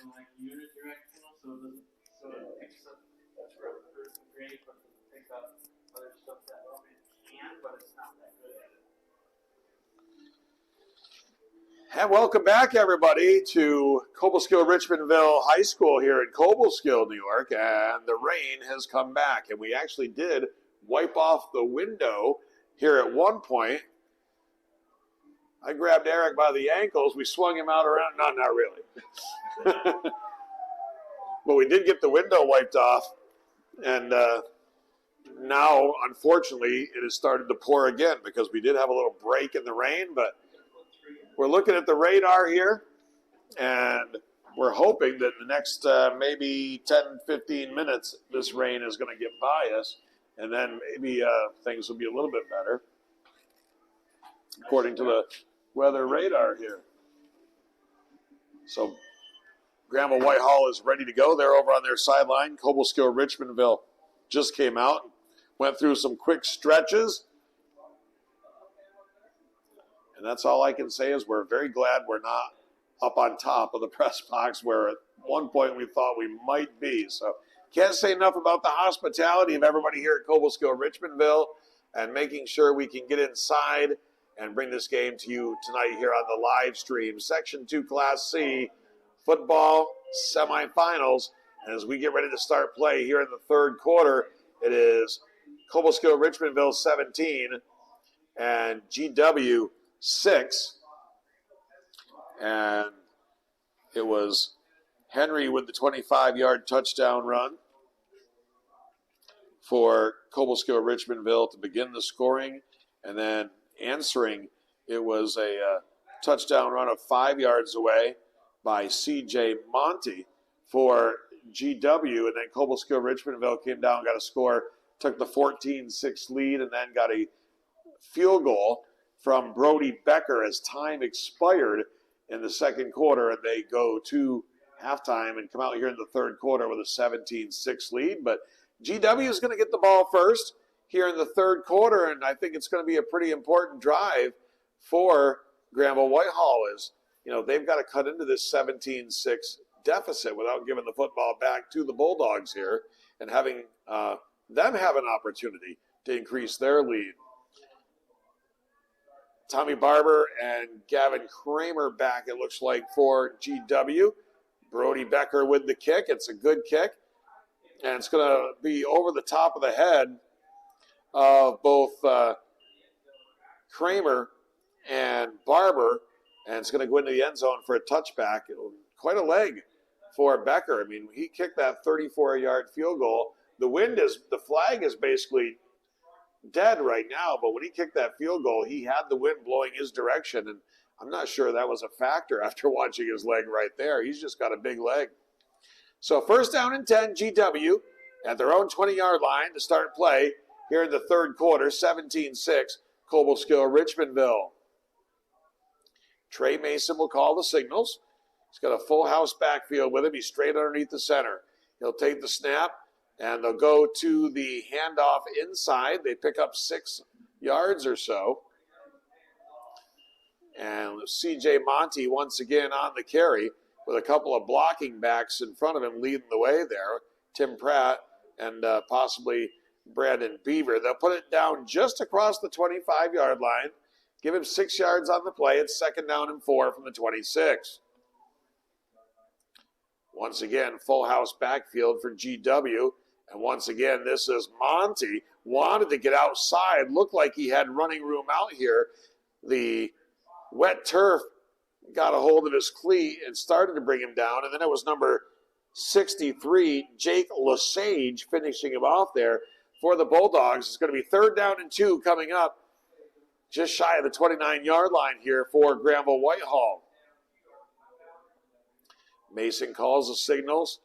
in like unidirectional, so it picks up the grade, but it picks up other stuff that it can, but it's not that good at it. And welcome back, everybody, to Cobleskill-Richmondville High School here in Cobleskill, New York. And the rain has come back, and we actually did wipe off the window here at one point. I grabbed Eric by the ankles. We swung him out around. No, not really. But we did get the window wiped off. And now, unfortunately, it has started to pour again because we did have a little break in the rain. But we're looking at the radar here. And we're hoping that in the next maybe 10, 15 minutes, this rain is going to get by us. And then maybe things will be a little bit better, according to the weather radar here. So Granville-Whitehall is ready to go. They're over on their sideline. Cobleskill-Richmondville just came out, went through some quick stretches. And that's all I can say is we're very glad we're not up on top of the press box where at one point we thought we might be. So can't say enough about the hospitality of everybody here at Cobleskill-Richmondville and making sure we can get inside and bring this game to you tonight here on the live stream. Section 2 Class C football semifinals. And as we get ready to start play here in the third quarter, it is Cobleskill-Richmondville 17 and GW 6. And it was Henry with the 25-yard touchdown run for Cobleskill-Richmondville to begin the scoring. And then answering, it was a touchdown run of 5 yards away by C.J. Monty for GW. And then Cobleskill-Richmondville came down, got a score, took the 14-6 lead, and then got a field goal from Brody Becker as time expired in the second quarter. And they go to halftime and come out here in the third quarter with a 17-6 lead. But GW is going to get the ball first here in the third quarter, and I think it's going to be a pretty important drive for Granville-Whitehall. Is, you know, they've got to cut into this 17-6 deficit without giving the football back to the Bulldogs here and having them have an opportunity to increase their lead. Tommy Barber and Gavin Kramer back, it looks like, for GW. Brody Becker with the kick. It's a good kick. And it's going to be over the top of the head of both Kramer and Barber. And it's going to go into the end zone for a touchback. Quite a leg for Becker. I mean, he kicked that 34-yard field goal. The flag is basically dead right now, but when he kicked that field goal, he had the wind blowing his direction. And I'm not sure that was a factor after watching his leg right there. He's just got a big leg. So first down and 10, GW at their own 20-yard line to start play here in the third quarter, 17-6, Cobleskill-Richmondville. Trey Mason will call the signals. He's got a full house backfield with him. He's straight underneath the center. He'll take the snap, and they'll go to the handoff inside. They pick up 6 yards or so. And C.J. Monty once again on the carry, with a couple of blocking backs in front of him leading the way there, Tim Pratt and possibly Brandon Beaver. They'll put it down just across the 25-yard line, give him 6 yards on the play. It's second down and 4 from the 26. Once again, full house backfield for GW. And once again, this is Monty. Wanted to get outside, looked like he had running room out here. The wet turf got a hold of his cleat and started to bring him down. And then it was number 63, Jake Lesage, finishing him off there for the Bulldogs. It's going to be third down and 2 coming up just shy of the 29-yard line here for Granville-Whitehall. Mason calls the signals,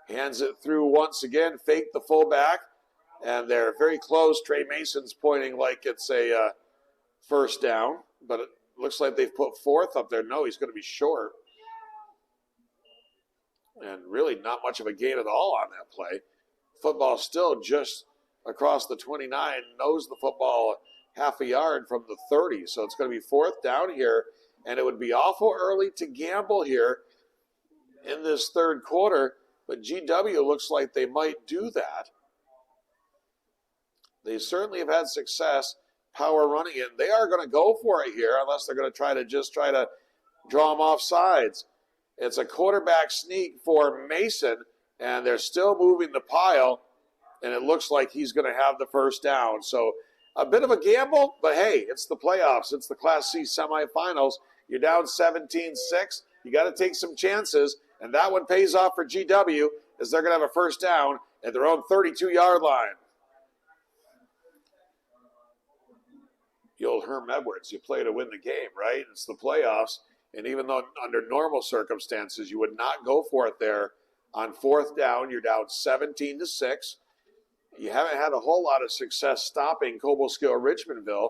hands it through once again, fake the fullback, and they're very close. Trey Mason's pointing like it's a first down, but it looks like they've put 4th up there. No, he's going to be short. And really not much of a gain at all on that play. Football still just across the 29, knows the football half a yard from the 30. So it's going to be 4th down here, and it would be awful early to gamble here in this third quarter, but GW looks like they might do that. They certainly have had success power running it. They are going to go for it here unless they're going to try to draw them off sides. It's a quarterback sneak for Mason, and they're still moving the pile, and it looks like he's going to have the first down. So a bit of a gamble, but hey, it's the playoffs. It's the Class C semifinals. You're down 17-6. You got to take some chances, and that one pays off for GW as they're going to have a first down at their own 32-yard line. The old Herm Edwards, you play to win the game, right? It's the playoffs, and even though under normal circumstances you would not go for it there on fourth down, you're down 17-6. You haven't had a whole lot of success stopping Cobleskill-Richmondville.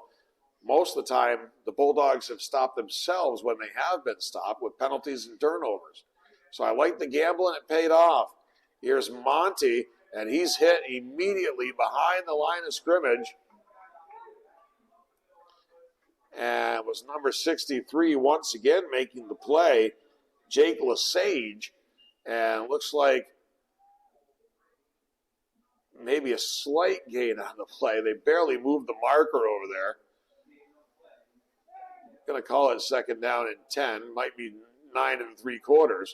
Most of the time, the Bulldogs have stopped themselves when they have been stopped with penalties and turnovers. So I like the gamble, and it paid off. Here's Monty, and he's hit immediately behind the line of scrimmage. And was number 63 once again making the play, Jake Lesage. And looks like maybe a slight gain on the play. They barely moved the marker over there. Going to call it second down and 10. Might be 9 3/4.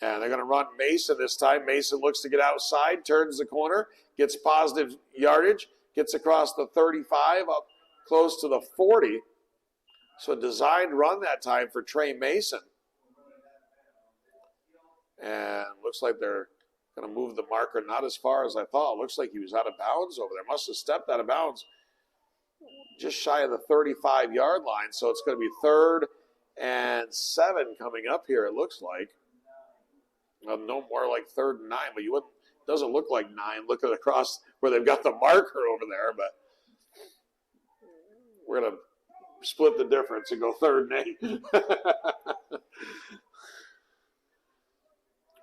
And they're going to run Mason this time. Mason looks to get outside, turns the corner, gets positive yardage, gets across the 35, up close to the 40. So a designed run that time for Trey Mason. And looks like they're going to move the marker not as far as I thought. Looks like he was out of bounds over there. Must have stepped out of bounds just shy of the 35-yard line. So it's going to be 3rd and 7 coming up here, it looks like. Well, no more like 3rd and 9, but doesn't look like 9 looking across where they've got the marker over there, but we're going to split the difference and go 3rd and 8.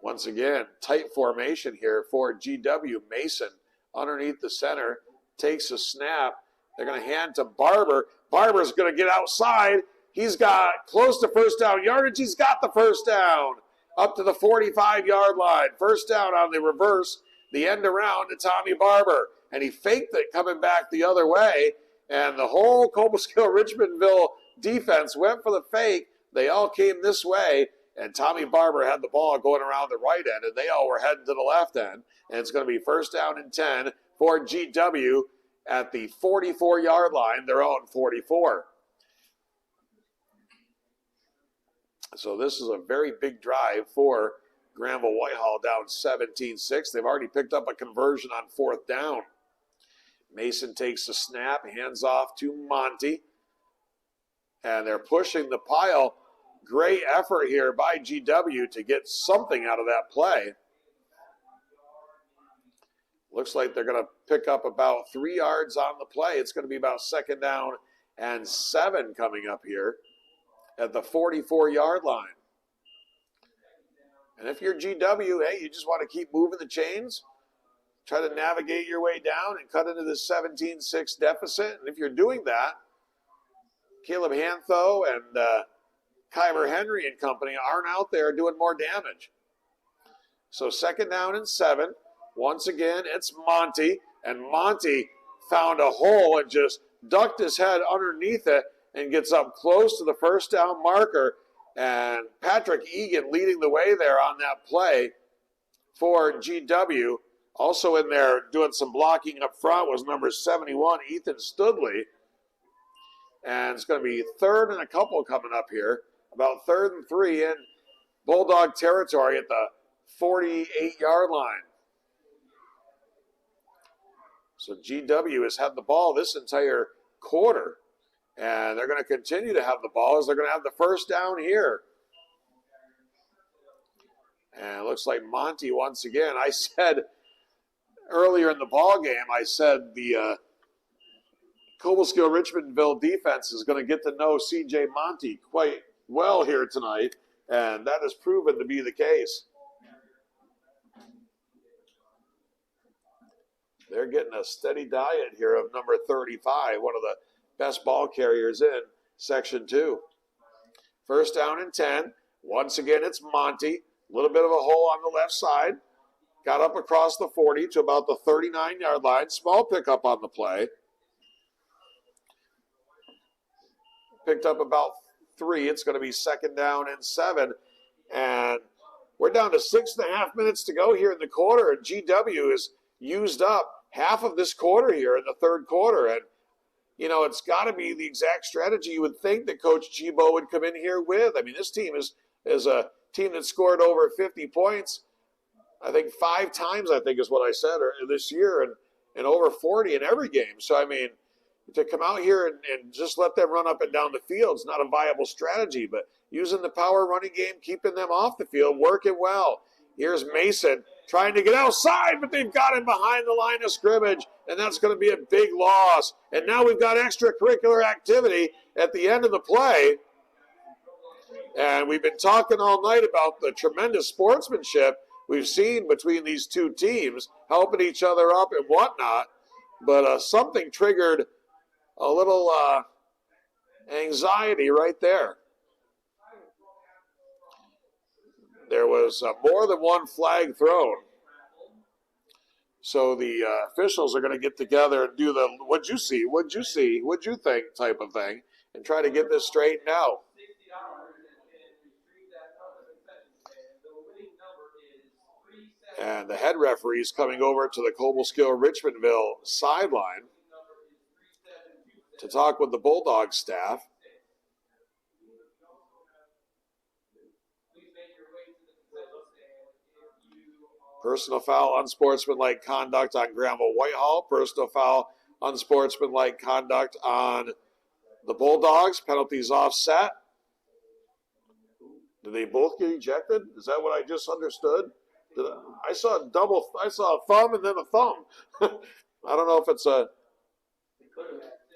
Once again, tight formation here for GW. Mason underneath the center, takes a snap. They're going to hand to Barber. Barber's going to get outside. He's got close to first down yardage. He's got the first down up to the 45-yard line. First down on the reverse, the end around to Tommy Barber. And he faked it coming back the other way. And the whole Cobleskill-Richmondville defense went for the fake. They all came this way. And Tommy Barber had the ball going around the right end, and they all were heading to the left end. And it's going to be first down and 10 for GW at the 44-yard line, their own 44. So this is a very big drive for Granville-Whitehall, down 17-6. They've already picked up a conversion on fourth down. Mason takes the snap, hands off to Monty. And they're pushing the pile. Great effort here by GW to get something out of that play. Looks like they're going to pick up about 3 yards on the play. It's going to be about second down and 7 coming up here at the 44-yard line. And if you're GW, hey, you just want to keep moving the chains, try to navigate your way down and cut into this 17-6 deficit. And if you're doing that, Caleb Hantho and Kyler Henry and company aren't out there doing more damage. So second down and 7. Once again, it's Monty. And Monty found a hole and just ducked his head underneath it and gets up close to the first down marker. And Patrick Egan leading the way there on that play for GW. Also in there doing some blocking up front was number 71, Ethan Studley. And it's going to be 3rd and a couple coming up here. About 3rd and 3 in Bulldog territory at the 48-yard line. So GW has had the ball this entire quarter. And they're going to continue to have the ball as they're going to have the first down here. And it looks like Monty once again. I said earlier in the ball game, I said the Cobleskill-Richmondville defense is going to get to know C.J. Monty quite well here tonight, and that has proven to be the case. They're getting a steady diet here of number 35, one of the best ball carriers in Section 2. First down and 10. Once again, it's Monty. A little bit of a hole on the left side. Got up across the 40 to about the 39-yard line. Small pickup on the play. Picked up about 3. It's going to be second down and 7. And we're down to 6.5 minutes to go here in the quarter. And GW has used up half of this quarter here in the third quarter. And, you know, it's got to be the exact strategy you would think that Coach Gibo would come in here with. I mean, this team is a team that scored over 50 points, I think 5 times, I think is what I said this year, and over 40 in every game. So, I mean, to come out here and just let them run up and down the field is not a viable strategy, but using the power running game, keeping them off the field, working well. Here's Mason trying to get outside, but they've got him behind the line of scrimmage, and that's going to be a big loss. And now we've got extracurricular activity at the end of the play. And we've been talking all night about the tremendous sportsmanship we've seen between these two teams, helping each other up and whatnot. But something triggered a little anxiety right there. There was more than one flag thrown. So the officials are going to get together and do the what'd you see, what'd you see, what'd you think type of thing and try to get this straightened out. And the head referee is coming over to the Cobleskill-Richmondville sideline to talk with the Bulldogs staff. Personal foul, unsportsmanlike conduct on Granville-Whitehall. Personal foul, unsportsmanlike conduct on the Bulldogs. Penalties offset. Did they both get ejected? Is that what I just understood? I saw a thumb and then a thumb. I don't know if it's a.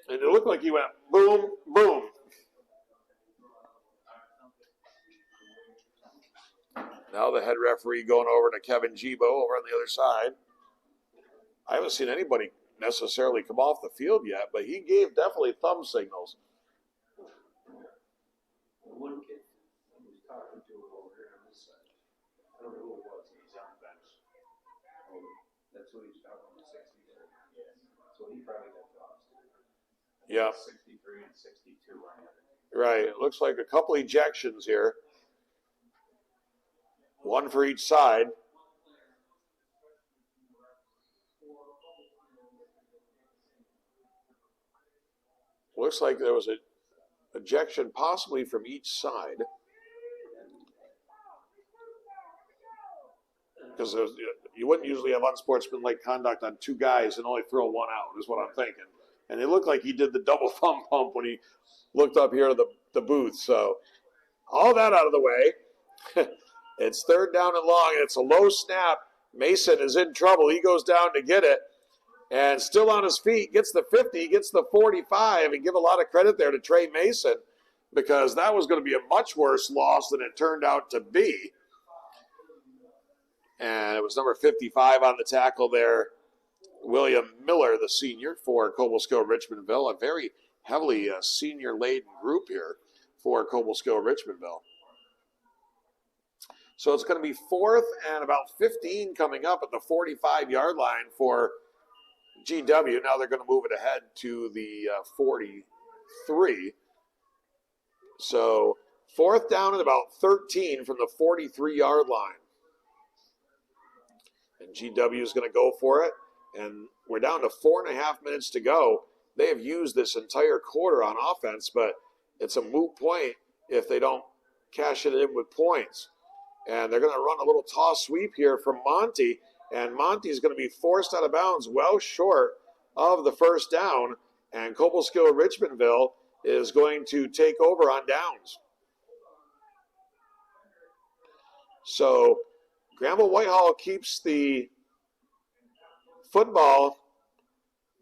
And it looked like he went boom, boom. Now the head referee going over to Kevin Gibo over on the other side. I haven't seen anybody necessarily come off the field yet, but he gave definitely thumb signals. One kid was talking to him over here on this side. I don't know who it was. He's on the bench. That's who he's talking to, 63. So he probably got lost. Yeah. 63 and 62 on it. Right. It looks like a couple ejections here. One for each side. Looks like there was an ejection possibly from each side. Because you wouldn't usually have unsportsmanlike conduct on 2 guys and only throw 1 out, is what I'm thinking. And it looked like he did the double thumb pump when he looked up here to the booth. So all that out of the way. It's third down and long. It's a low snap. Mason is in trouble. He goes down to get it. And still on his feet, gets the 50, gets the 45. And give a lot of credit there to Trey Mason, because that was going to be a much worse loss than it turned out to be. And it was number 55 on the tackle there, William Miller, the senior for Cobleskill-Richmondville. A very heavily senior-laden group here for Cobleskill-Richmondville. So it's going to be 4th and about 15 coming up at the 45-yard line for GW. Now they're going to move it ahead to the 43. So 4th down and about 13 from the 43-yard line. And GW is going to go for it. And we're down to 4.5 minutes to go. They have used this entire quarter on offense, but it's a moot point if they don't cash it in with points. And they're going to run a little toss sweep here from Monty. And Monty's going to be forced out of bounds well short of the first down. And Cobleskill-Richmondville is going to take over on downs. So Granville-Whitehall keeps the football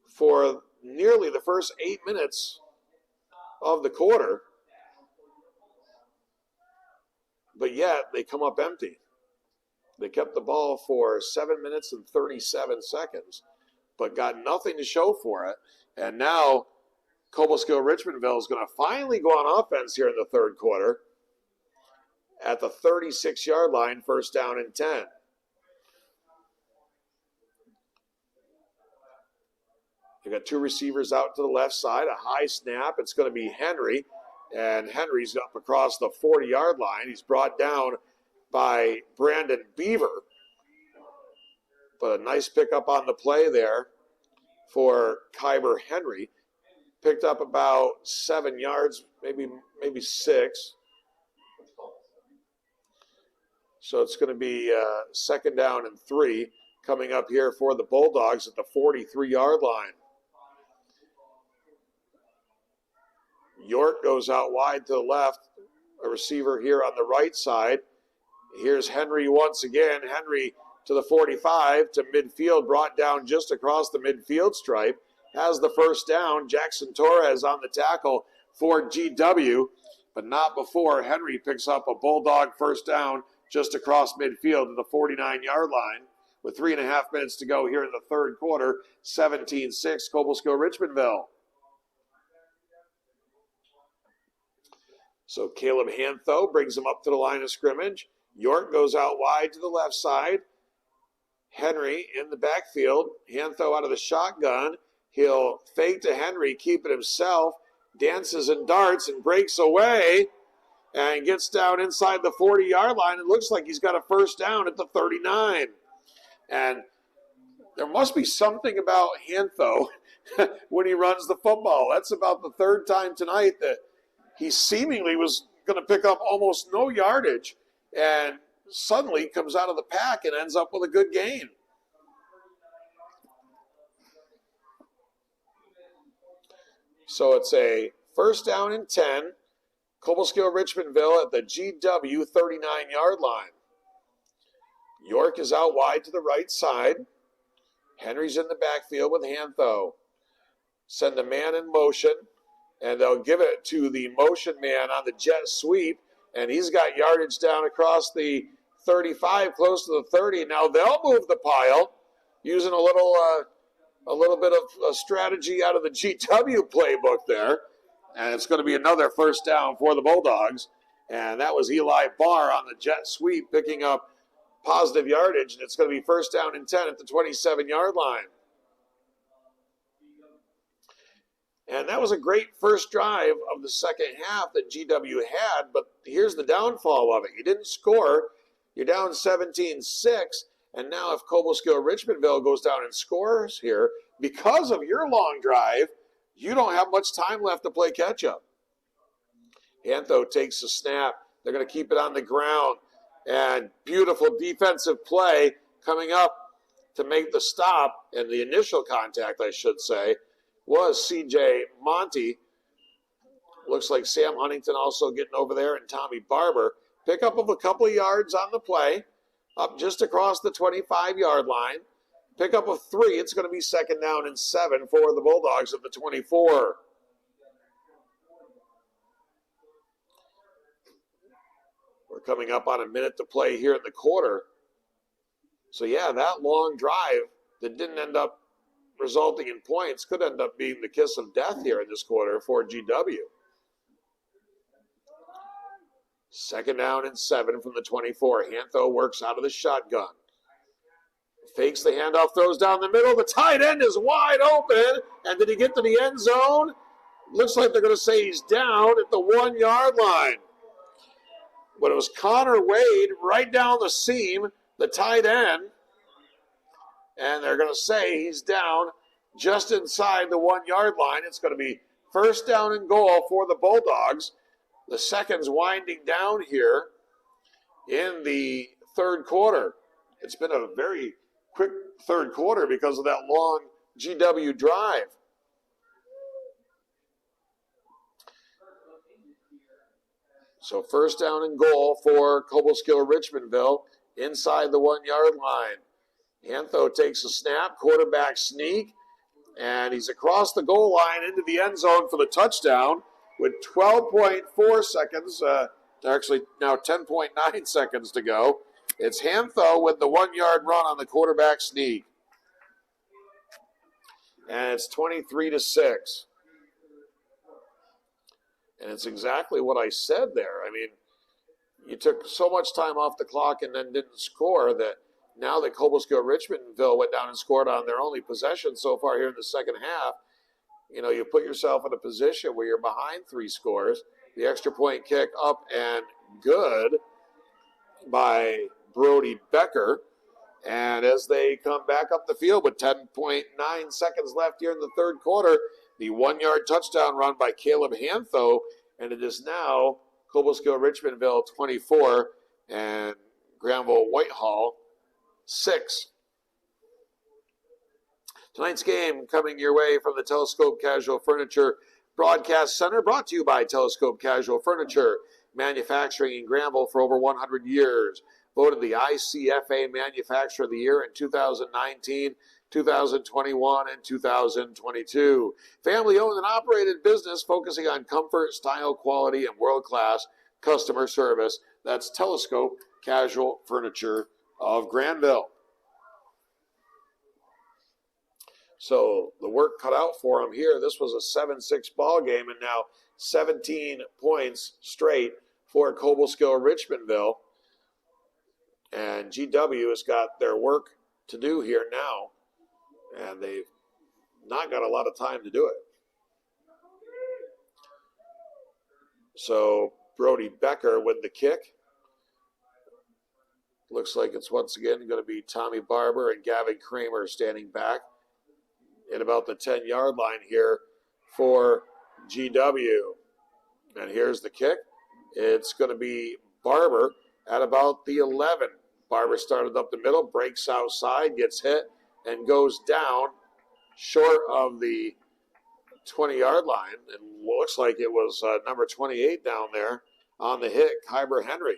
for nearly the first 8 minutes of the quarter. But yet, they come up empty. They kept the ball for 7 minutes and 37 seconds, but got nothing to show for it. And now, Cobleskill-Richmondville is going to finally go on offense here in the third quarter. at the 36-yard line, first down and 10. You got two receivers out to the left side, a high snap. It's going to be Henry, and Henry's up across the 40-yard line. He's brought down by Brandon Beaver. But a nice pickup on the play there for Kyber Henry. Picked up about 7 yards, maybe 6. So it's going to be second down and 3 coming up here for the Bulldogs at the 43-yard line. York goes out wide to the left, a receiver here on the right side. Here's Henry once again. Henry to the 45, to midfield, brought down just across the midfield stripe. Has the first down. Jackson Torres on the tackle for GW, but not before Henry picks up a Bulldog first down just across midfield to the 49-yard line with 3.5 minutes to go here in the third quarter. 17-6, Cobleskill-Richmondville. So Caleb Hantho brings him up to the line of scrimmage. York goes out wide to the left side. Henry in the backfield. Hantho out of the shotgun. He'll fake to Henry, keep it himself. Dances and darts and breaks away and gets down inside the 40-yard line. It looks like he's got a first down at the 39. And there must be something about Hantho when he runs the football. That's about the third time tonight that he seemingly was going to pick up almost no yardage and suddenly comes out of the pack and ends up with a good gain. So it's a first down and 10. Cobleskill-Richmondville at the GW 39-yard line. York is out wide to the right side. Henry's in the backfield with Hantho. Send a man in motion, and they'll give it to the motion man on the jet sweep, and he's got yardage down across the 35, close to the 30. Now they'll move the pile using a little bit of a strategy out of the GW playbook there, and it's going to be another first down for the Bulldogs. And that was Eli Barr on the jet sweep picking up positive yardage, and it's going to be first down and 10 at the 27-yard line. And that was a great first drive of the second half that GW had, but here's the downfall of it. You didn't score. You're down 17-6, and now if Cobleskill-Richmondville goes down and scores here, because of your long drive, you don't have much time left to play catch-up. Hantho takes the snap. They're going to keep it on the ground, and beautiful defensive play coming up to make the stop, and the initial contact, I should say, was C.J. Monty. Looks like Sam Huntington also getting over there, and Tommy Barber. Pickup of a couple of yards on the play, up just across the 25-yard line. Pickup of 3. It's going to be second down and 7 for the Bulldogs at the 24. We're coming up on a minute to play here in the quarter. So, yeah, that long drive that didn't end up resulting in points could end up being the kiss of death here in this quarter for GW. Second down and 7 from the 24. Hantho works out of the shotgun. Fakes the handoff, throws down the middle. The tight end is wide open. And did he get to the end zone? Looks like they're going to say he's down at the 1-yard line. But it was Connor Wade right down the seam, the tight end. And they're going to say he's down just inside the 1-yard line. It's going to be first down and goal for the Bulldogs. The seconds winding down here in the third quarter. It's been a very quick third quarter because of that long GW drive. So first down and goal for Cobleskill-Richmondville inside the 1-yard line. Hantho takes a snap, quarterback sneak, and he's across the goal line into the end zone for the touchdown with 12.4 seconds, actually now 10.9 seconds to go. It's Hantho with the 1-yard run on the quarterback sneak. And it's 23-6. And it's exactly what I said there. I mean, you took so much time off the clock and then didn't score that now that Cobleskill-Richmondville went down and scored on their only possession so far here in the second half, you put yourself in a position where you're behind 3 scores. The extra point kick up and good by Brody Becker. And as they come back up the field with 10.9 seconds left here in the third quarter, the 1-yard touchdown run by Caleb Hantho, and it is now Cobleskill-Richmondville 24 and Granville-Whitehall 6. Tonight's game coming your way from the Telescope Casual Furniture Broadcast Center, brought to you by Telescope Casual Furniture, manufacturing in Granville for over 100 years. Voted the ICFA Manufacturer of the Year in 2019, 2021, and 2022. Family-owned and operated business focusing on comfort, style, quality, and world-class customer service. That's Telescope Casual Furniture of Granville. So the work cut out for them here. This was a 7-6 ball game, and now 17 points straight for Cobleskill-Richmondville. And GW has got their work to do here now, and they've not got a lot of time to do it. So Brody Becker with the kick. Looks like it's once again going to be Tommy Barber and Gavin Kramer standing back at about the 10-yard line here for GW. And here's the kick. It's going to be Barber at about the 11. Barber started up the middle, breaks outside, gets hit, and goes down short of the 20-yard line. It looks like it was number 28 down there on the hit, Kyber Henry.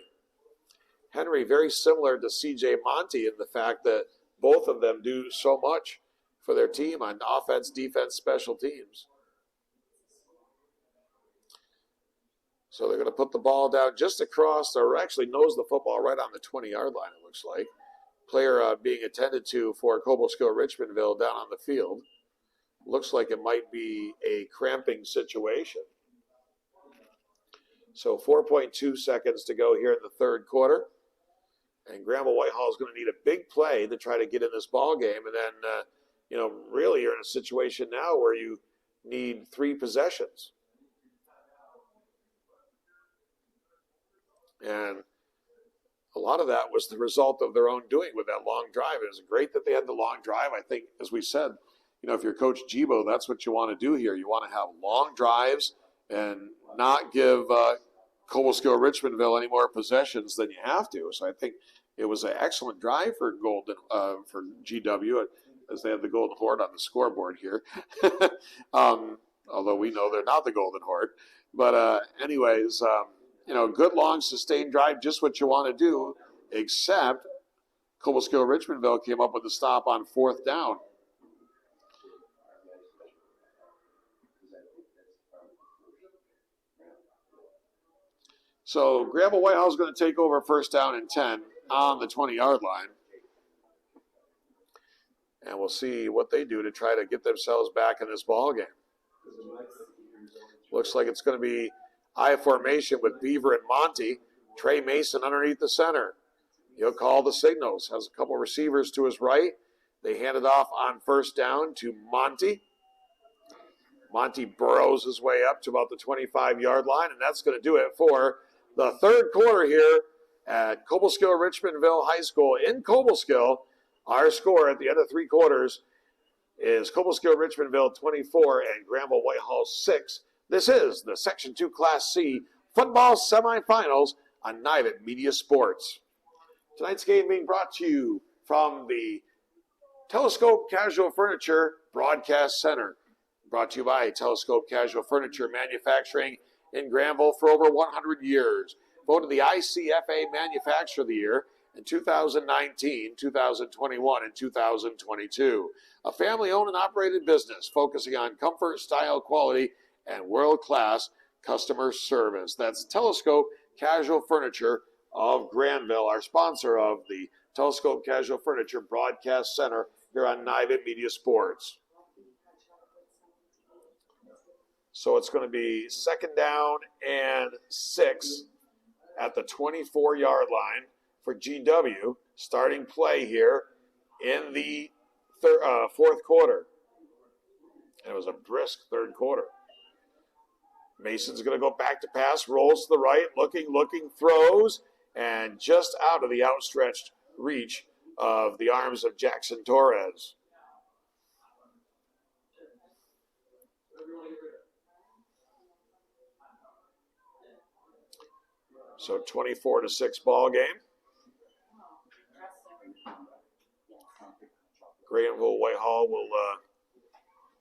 Henry, very similar to C.J. Monty in the fact that both of them do so much for their team on offense, defense, special teams. So they're going to put the ball down just across, or actually nose the football right on the 20-yard line, it looks like. Player being attended to for Cobleskill-Richmondville down on the field. Looks like it might be a cramping situation. So 4.2 seconds to go here in the third quarter. And Granville-Whitehall is going to need a big play to try to get in this ball game. And then, really you're in a situation now where you need 3 possessions. And a lot of that was the result of their own doing with that long drive. It was great that they had the long drive. I think, as we said, if you're Coach Gibo, that's what you want to do here. You want to have long drives and not give Cobleskill-Richmondville any more possessions than you have to. So I think it was an excellent drive for for GW, as they have the Golden Horde on the scoreboard here. Although we know they're not the Golden Horde. But anyways, good long sustained drive, just what you want to do, except Cobleskill-Richmondville came up with a stop on 4th down. So Granville-Whitehall is going to take over 1st down and 10 on the 20-yard line. And we'll see what they do to try to get themselves back in this ball game. Looks like it's going to be I formation with Beaver and Monty. Trey Mason underneath the center. He'll call the signals. Has a couple receivers to his right. They hand it off on 1st down to Monty. Monty burrows his way up to about the 25-yard line, and that's going to do it for the third quarter here at Cobleskill-Richmondville High School in Cobleskill. Our score at the end of 3 quarters is Cobleskill-Richmondville 24 and Granville-Whitehall 6. This is the Section 2 Class C football semifinals on Nivet Media Sports. Tonight's game being brought to you from the Telescope Casual Furniture Broadcast Center. Brought to you by Telescope Casual Furniture Manufacturing in Granville for over 100 years. Voted the ICFA Manufacturer of the Year in 2019, 2021, and 2022. A family-owned and operated business focusing on comfort, style, quality, and world-class customer service. That's Telescope Casual Furniture of Granville, our sponsor of the Telescope Casual Furniture Broadcast Center here on Nivet Media Sports. So it's going to be 2nd down and 6 at the 24-yard line for GW, starting play here in the fourth quarter. And it was a brisk third quarter. Mason's going to go back to pass, rolls to the right, looking, throws, and just out of the outstretched reach of the arms of Jackson Torres. So 24-6 ball game. Granville-Whitehall will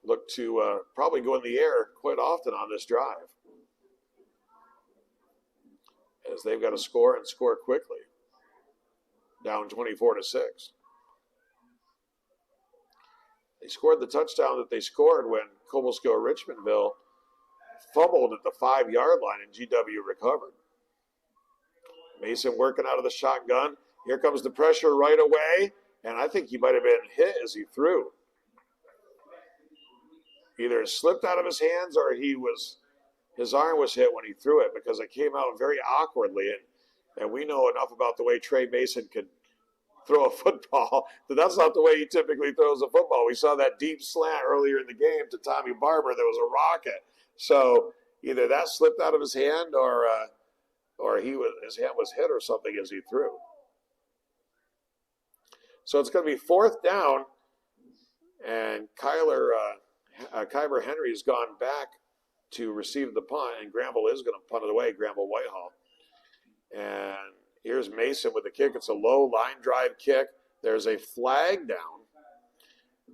look to probably go in the air quite often on this drive, as they've got to score and score quickly. Down 24-6. They scored the touchdown that they scored when Cobleskill-Richmondville fumbled at the 5-yard line and GW recovered. Mason working out of the shotgun. Here comes the pressure right away, and I think he might have been hit as he threw. Either it slipped out of his hands or his arm was hit when he threw it, because it came out very awkwardly. And we know enough about the way Trey Mason could throw a football that's not the way he typically throws a football. We saw that deep slant earlier in the game to Tommy Barber that was a rocket. So either that slipped out of his hand or his hand was hit or something as he threw. So it's going to be fourth down, and Kyber Henry has gone back to receive the punt, and Granville is going to punt it away, Granville-Whitehall. And here's Mason with the kick. It's a low line drive kick. There's a flag down,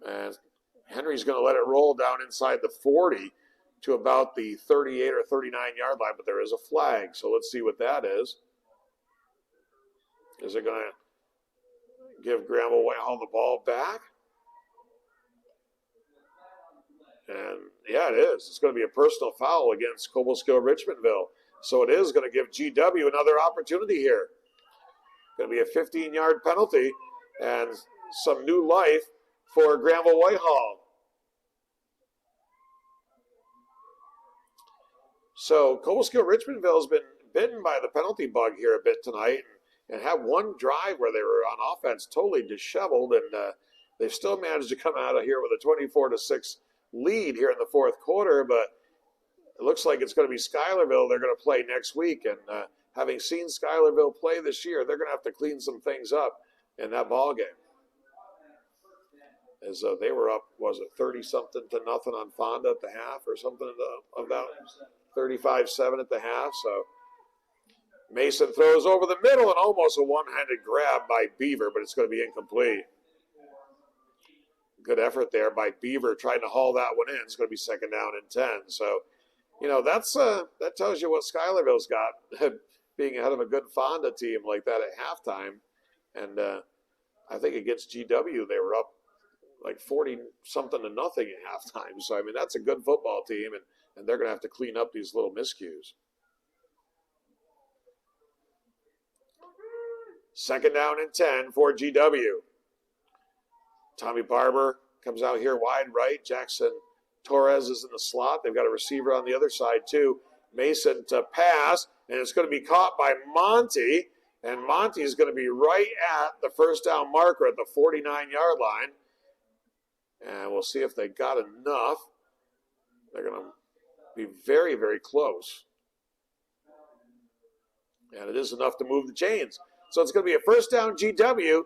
and Henry's going to let it roll down inside the 40 to about the 38 or 39-yard line, but there is a flag. So let's see what that is. Is it going to give Granville-Whitehall the ball back? And yeah, it is. It's going to be a personal foul against Cobleskill-Richmondville. So it is going to give GW another opportunity here. Going to be a 15-yard penalty and some new life for Granville-Whitehall. So Cobleskill-Richmondville has been bitten by the penalty bug here a bit tonight, and had one drive where they were on offense totally disheveled, and they've still managed to come out of here with a 24-6 lead here in the fourth quarter. But it looks like it's going to be Schuylerville they're going to play next week, and having seen Schuylerville play this year, they're going to have to clean some things up in that ball game. As they were up, was it 30-something to nothing on Fonda at the half or something about 35-7 at the half. So Mason throws over the middle and almost a one-handed grab by Beaver, but it's going to be incomplete. Good effort there by Beaver trying to haul that one in. It's going to be second down and 10. So, you know, that tells you what Schuylerville's got, being ahead of a good Fonda team like that at halftime. And I think against GW they were up like 40-something to nothing at halftime. So, I mean, that's a good football team, and they're going to have to clean up these little miscues. Second down and 10 for GW. Tommy Barber comes out here wide right. Jackson Torres is in the slot. They've got a receiver on the other side too. Mason to pass, and it's going to be caught by Monty. And Monty is going to be right at the first down marker at the 49-yard line. And we'll see if they got enough. They're going to be very, very close. And it is enough to move the chains. So it's going to be a first down GW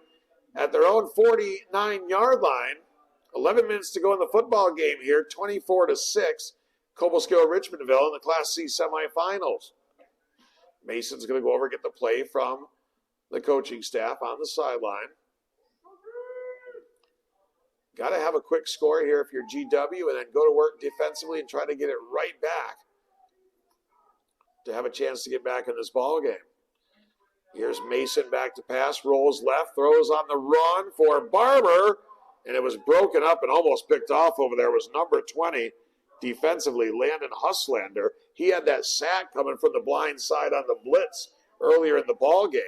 at their own 49-yard line. 11 minutes to go in the football game here. 24-6. Cobleskill-Richmondville in the Class C semifinals. Mason's going to go over and get the play from the coaching staff on the sideline. Got to have a quick score here if you're GW, and then go to work defensively and try to get it right back to have a chance to get back in this ball game. Here's Mason back to pass, rolls left, throws on the run for Barber, and it was broken up and almost picked off over there. It was number 20 defensively, Landon Huslander. He had that sack coming from the blind side on the blitz earlier in the ball game,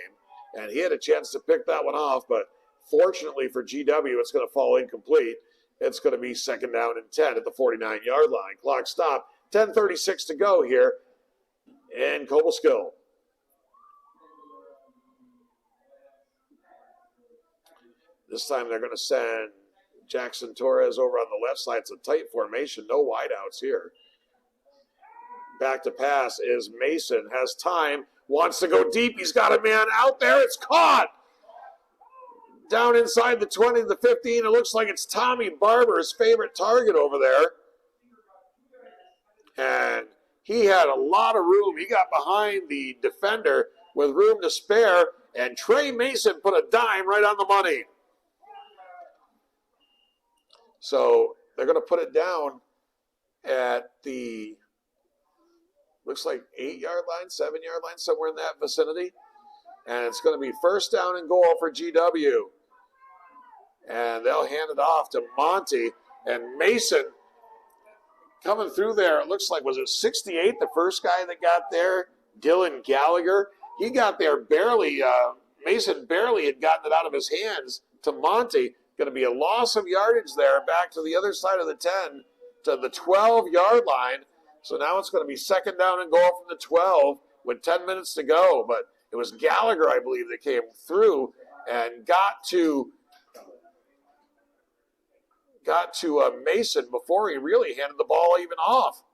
and he had a chance to pick that one off, but fortunately for GW, it's going to fall incomplete. It's going to be second down and 10 at the 49-yard line. Clock stop. 10:36 to go here in Cobleskill. This time they're going to send Jackson Torres over on the left side. It's a tight formation, no wideouts here. Back to pass is Mason, has time, wants to go deep. He's got a man out there. It's caught. Down inside the 20 to the 15. It looks like it's Tommy Barber's favorite target over there. And he had a lot of room. He got behind the defender with room to spare. And Trey Mason put a dime right on the money. So they're going to put it down at the, looks like 8-yard line, 7-yard line, somewhere in that vicinity. And it's going to be first down and goal for GW. And they'll hand it off to Monty. And Mason coming through there, it looks like, was it 68, the first guy that got there? Dylan Gallagher. He got there barely. Mason barely had gotten it out of his hands to Monty. Going to be a loss of yardage there back to the other side of the 10 to the 12-yard line. So now it's going to be second down and goal from the 12 with 10 minutes to go. But it was Gallagher, I believe, that came through and got to Mason before he really handed the ball even off.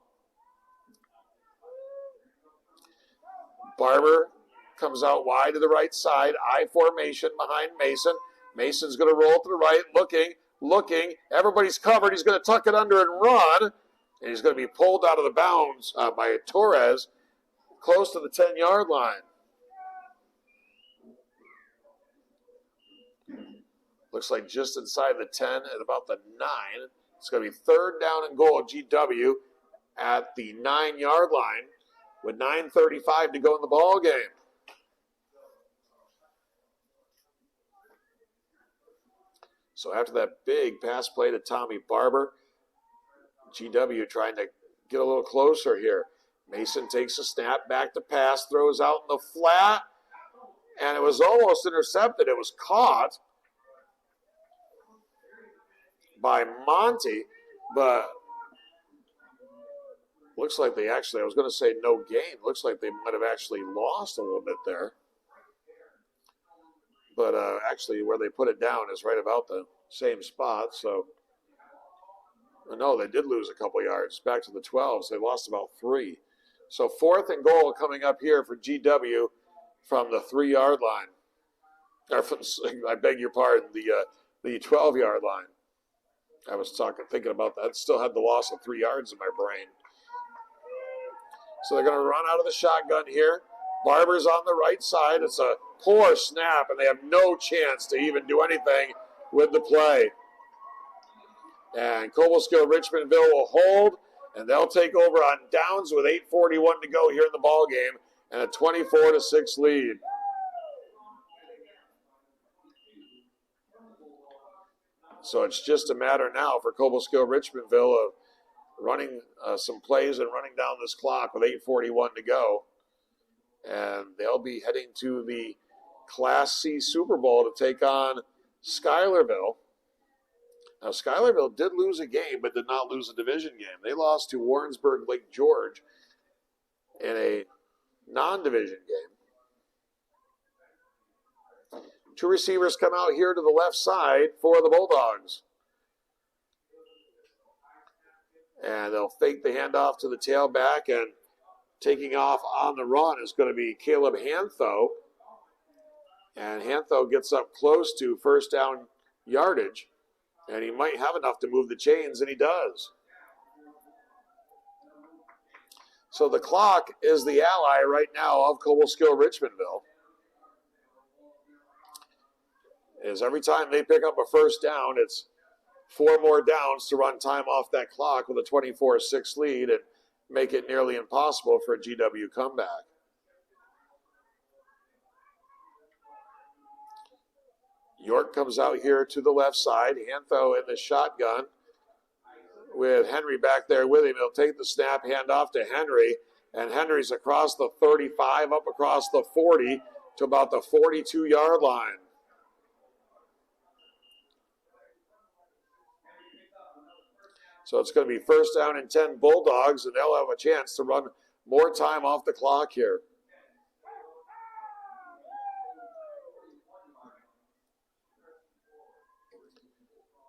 Barber comes out wide to the right side, I formation behind Mason. Mason's going to roll to the right, looking. Everybody's covered. He's going to tuck it under and run. And he's going to be pulled out of the bounds by Torres close to the 10-yard line. Looks like just inside the 10 at about the 9. It's going to be third down and goal at GW at the 9-yard line with 9:35 to go in the ball game. So after that big pass play to Tommy Barber, GW trying to get a little closer here. Mason takes a snap, back to pass, throws out in the flat, and it was almost intercepted. It was caught by Monty, but looks like they actually, I was going to say no gain. Looks like they might have actually lost a little bit there. But actually where they put it down is right about the same spot. So, no, they did lose a couple yards back to the 12s. They lost about 3. So fourth and goal coming up here for GW from the 3-yard line. Or from, I beg your pardon, the 12-yard line. I was thinking about that. Still had the loss of 3 yards in my brain. So they're going to run out of the shotgun here. Barber's on the right side. It's a poor snap, and they have no chance to even do anything with the play. And Cobleskill-Richmondville will hold, and they'll take over on downs with 8:41 to go here in the ball game, and a 24-6 lead. So it's just a matter now for Cobleskill-Richmondville of running some plays and running down this clock with 8:41 to go. And they'll be heading to the Class C Super Bowl to take on Schuylerville. Now, Schuylerville did lose a game, but did not lose a division game. They lost to Warrensburg Lake George in a non-division game. 2 receivers come out here to the left side for the Bulldogs. And they'll fake the handoff to the tailback, and taking off on the run is going to be Caleb Hantho. And Hantho gets up close to first down yardage, and he might have enough to move the chains, and he does. So the clock is the ally right now of Cobleskill-Richmondville. Is every time they pick up a first down, it's 4 more downs to run time off that clock with a 24-6 lead and make it nearly impossible for a GW comeback. York comes out here to the left side. Hantho in the shotgun with Henry back there with him. He'll take the snap, hand off to Henry, and Henry's across the 35, up across the 40 to about the 42-yard line. So it's going to be first down and 10 Bulldogs, and they'll have a chance to run more time off the clock here.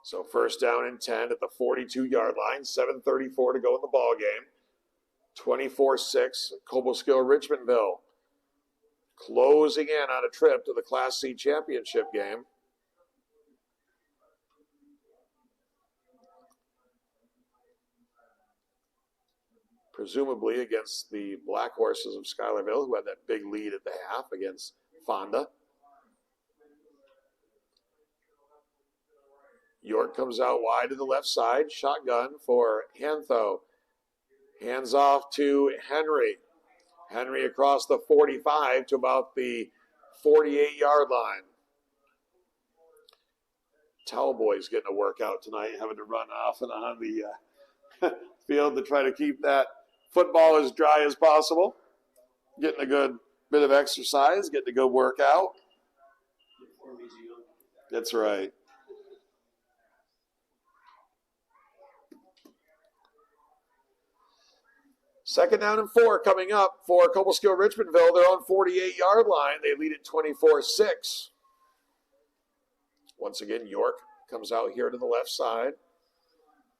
So first down and 10 at the 42-yard line, 7:34 to go in the ball game. 24-6, Cobleskill-Richmondville closing in on a trip to the Class C championship game. Presumably against the Black Horses of Schuylerville, who had that big lead at the half against Fonda. York comes out wide to the left side. Shotgun for Hantho. Hands off to Henry. Henry across the 45 to about the 48-yard line. Towel Boy's getting a workout tonight, having to run off and on the field to try to keep that football as dry as possible. Getting a good bit of exercise, getting a good workout. That's right. Second down and 4 coming up for Cobleskill-Richmondville. They're on 48-yard line. They lead at 24-6. Once again, York comes out here to the left side.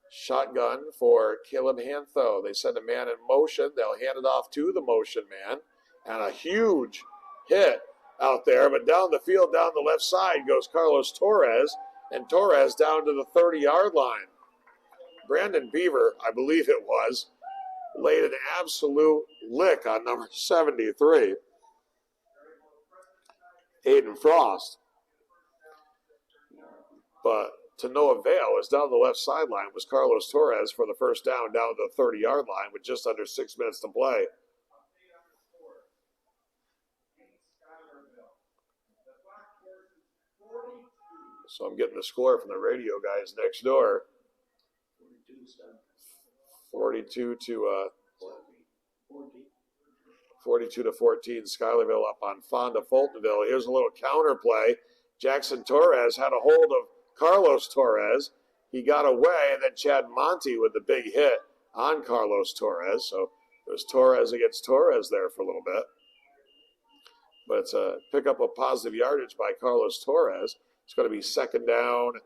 Shotgun for Caleb Hantho. They send a man in motion. They'll hand it off to the motion man. And a huge hit out there. But down the field, down the left side, goes Carlos Torres. And Torres down to the 30-yard line. Brandon Beaver, I believe it was, laid an absolute lick on number 73, Aiden Frost. But to no avail, as down the left sideline was Carlos Torres for the first down to the 30-yard line with just under 6 minutes to play. So I'm getting the score from the radio guys next door. 42 to 14, Schuylerville up on Fonda Fultonville. Here's a little counter play. Jackson Torres had a hold of Carlos Torres. He got away, and then Chad Monty with the big hit on Carlos Torres. So it was Torres against Torres there for a little bit. But it's a pickup of positive yardage by Carlos Torres. It's going to be second down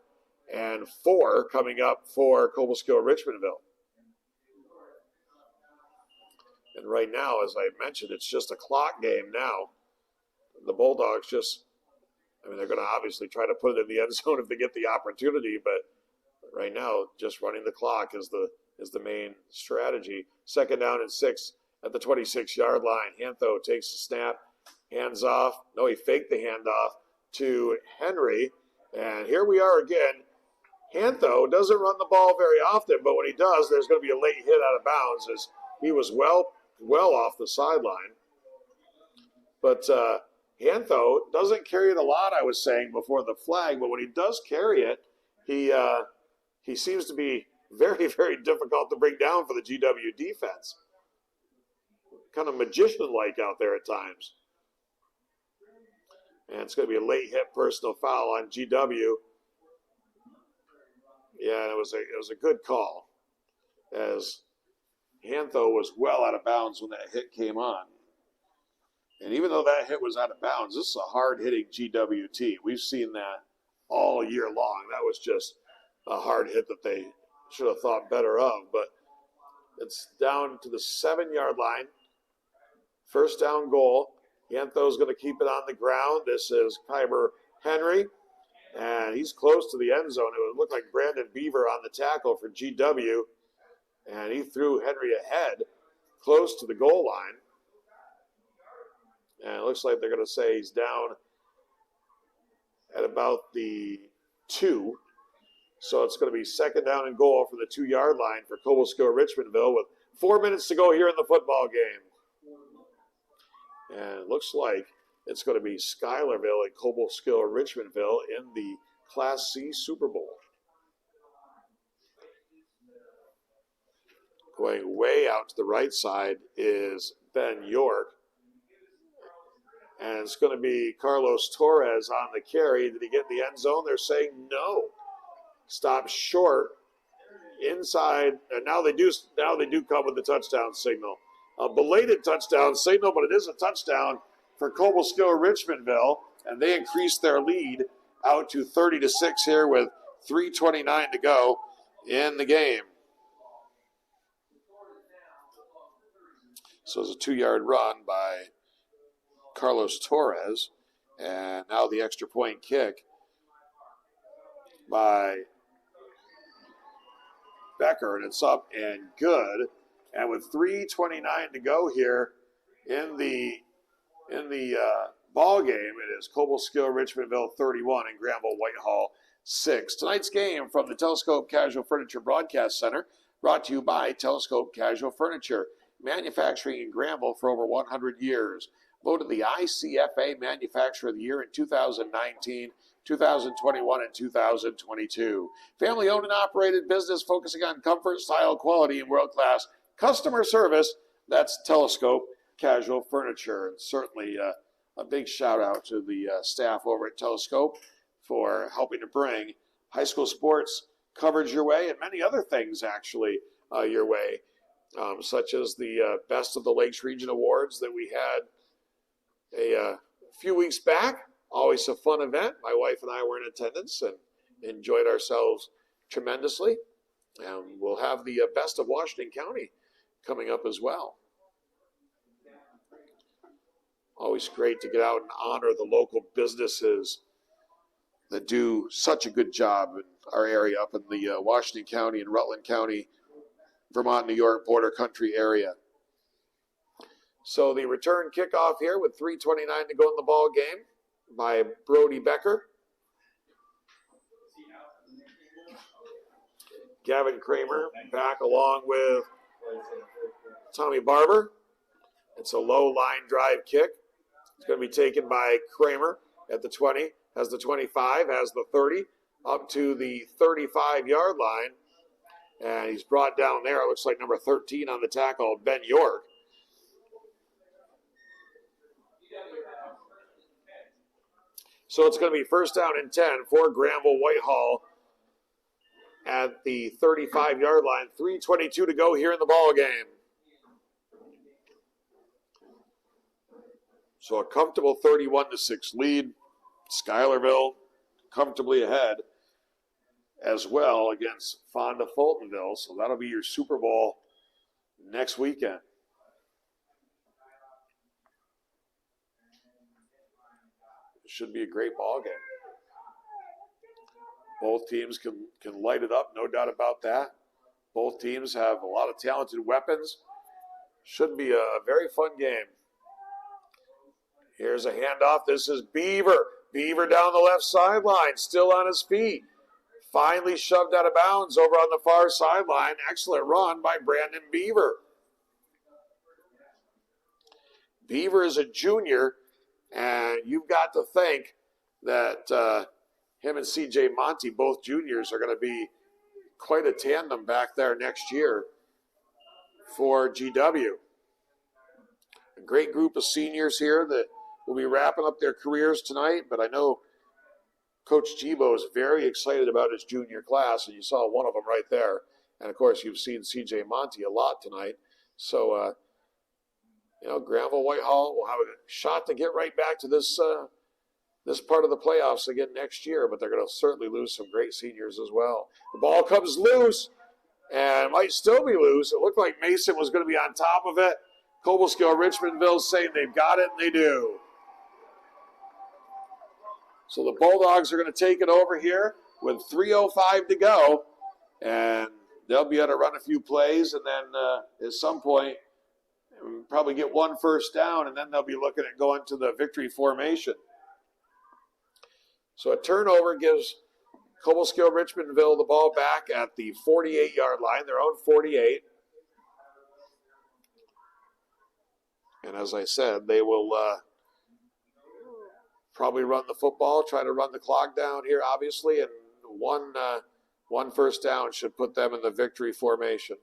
and 4 coming up for Cobleskill-Richmondville. And right now, as I mentioned, it's just a clock game now. The Bulldogs they're going to obviously try to put it in the end zone if they get the opportunity, but right now, just running the clock is the main strategy. Second down and 6 at the 26-yard line. Hantho takes the snap, hands off. No, he faked the handoff to Henry. And here we are again. Hantho doesn't run the ball very often, but when he does, there's going to be a late hit out of bounds as he was well off the sideline. But Hantho doesn't carry it a lot, I was saying before the flag, but when he does carry it, he seems to be very, very difficult to bring down for the GW defense. Kind of magician-like out there at times. And it's going to be a late hit personal foul on GW. Yeah, it was a good call, as Hantho was well out of bounds when that hit came on. And even though that hit was out of bounds, this is a hard-hitting GWT. We've seen that all year long. That was just a hard hit that they should have thought better of. But it's down to the 7-yard line. First down goal. Hantho's going to keep it on the ground. This is Kyber Henry. And he's close to the end zone. It would look like Brandon Beaver on the tackle for GW. And he threw Henry ahead, close to the goal line. And it looks like they're going to say he's down at about the 2. So it's going to be second down and goal for the 2-yard line for Cobleskill-Richmondville with 4 minutes to go here in the football game. And it looks like it's going to be Schuylerville and Cobleskill-Richmondville in the Class C Super Bowl. Going way out to the right side is Ben York. And it's going to be Carlos Torres on the carry. Did he get in the end zone? They're saying no. Stop short inside. And now they do come with the touchdown signal. A belated touchdown signal, but it is a touchdown for Cobleskill-Richmondville. And they increase their lead out to 30-6 here with 3:29 to go in the game. So it's a 2-yard run by Carlos Torres. And now the extra point kick by Becker, and it's up and good. And with 3:29 to go here in the ball game, it is Cobleskill-Richmondville 31 and Granville-Whitehall 6. Tonight's game from the Telescope Casual Furniture Broadcast Center, brought to you by Telescope Casual Furniture, manufacturing in Granville for over 100 years. Voted the ICFA Manufacturer of the Year in 2019, 2021, and 2022. Family-owned and operated business focusing on comfort, style, quality, and world-class customer service. That's Telescope Casual Furniture. And certainly a big shout-out to the staff over at Telescope for helping to bring high school sports coverage your way and many other things, actually, your way, such as the Best of the Lakes Region Awards that we had a few weeks back. Always a fun event. My wife and I were in attendance and enjoyed ourselves tremendously. And we'll have the Best of Washington County coming up as well. Always great to get out and honor the local businesses that do such a good job in our area up in the Washington County and Rutland County, Vermont, New York border country area. So the return kickoff here with 3:29 to go in the ball game by Brody Becker. Gavin Kramer back along with Tommy Barber. It's a low line drive kick. It's going to be taken by Kramer at the 20, has the 25, has the 30, up to the 35-yard line. And he's brought down there. It looks like number 13 on the tackle, Ben York. So it's going to be first down and 10 for Granville-Whitehall at the 35-yard line. 3:22 to go here in the ball game. So a comfortable 31-6 lead. Schuylerville comfortably ahead as well against Fonda Fultonville. So that'll be your Super Bowl next weekend. Should be a great ball game. Both teams can light it up, no doubt about that. Both teams have a lot of talented weapons. Should be a very fun game. Here's a handoff. This is Beaver. Beaver down the left sideline, still on his feet. Finally shoved out of bounds over on the far sideline. Excellent run by Brandon Beaver. Beaver is a junior, and you've got to think that him and C.J. Monty, both juniors, are going to be quite a tandem back there next year for GW. A great group of seniors here that will be wrapping up their careers tonight, but I know Coach Gibo is very excited about his junior class, and you saw one of them right there. And, of course, you've seen C.J. Monty a lot tonight. So, Granville-Whitehall will have a shot to get right back to this part of the playoffs again next year, but they're going to certainly lose some great seniors as well. The ball comes loose, and might still be loose. It looked like Mason was going to be on top of it. Cobleskill-Richmondville saying they've got it, and they do. So the Bulldogs are going to take it over here with 3:05 to go, and they'll be able to run a few plays, and then at some point probably get one first down, and then they'll be looking at going to the victory formation. So a turnover gives Cobleskill-Richmondville the ball back at the 48-yard line, their own 48. And as I said, they will probably run the football, try to run the clock down here, obviously, and one first down should put them in the victory formation.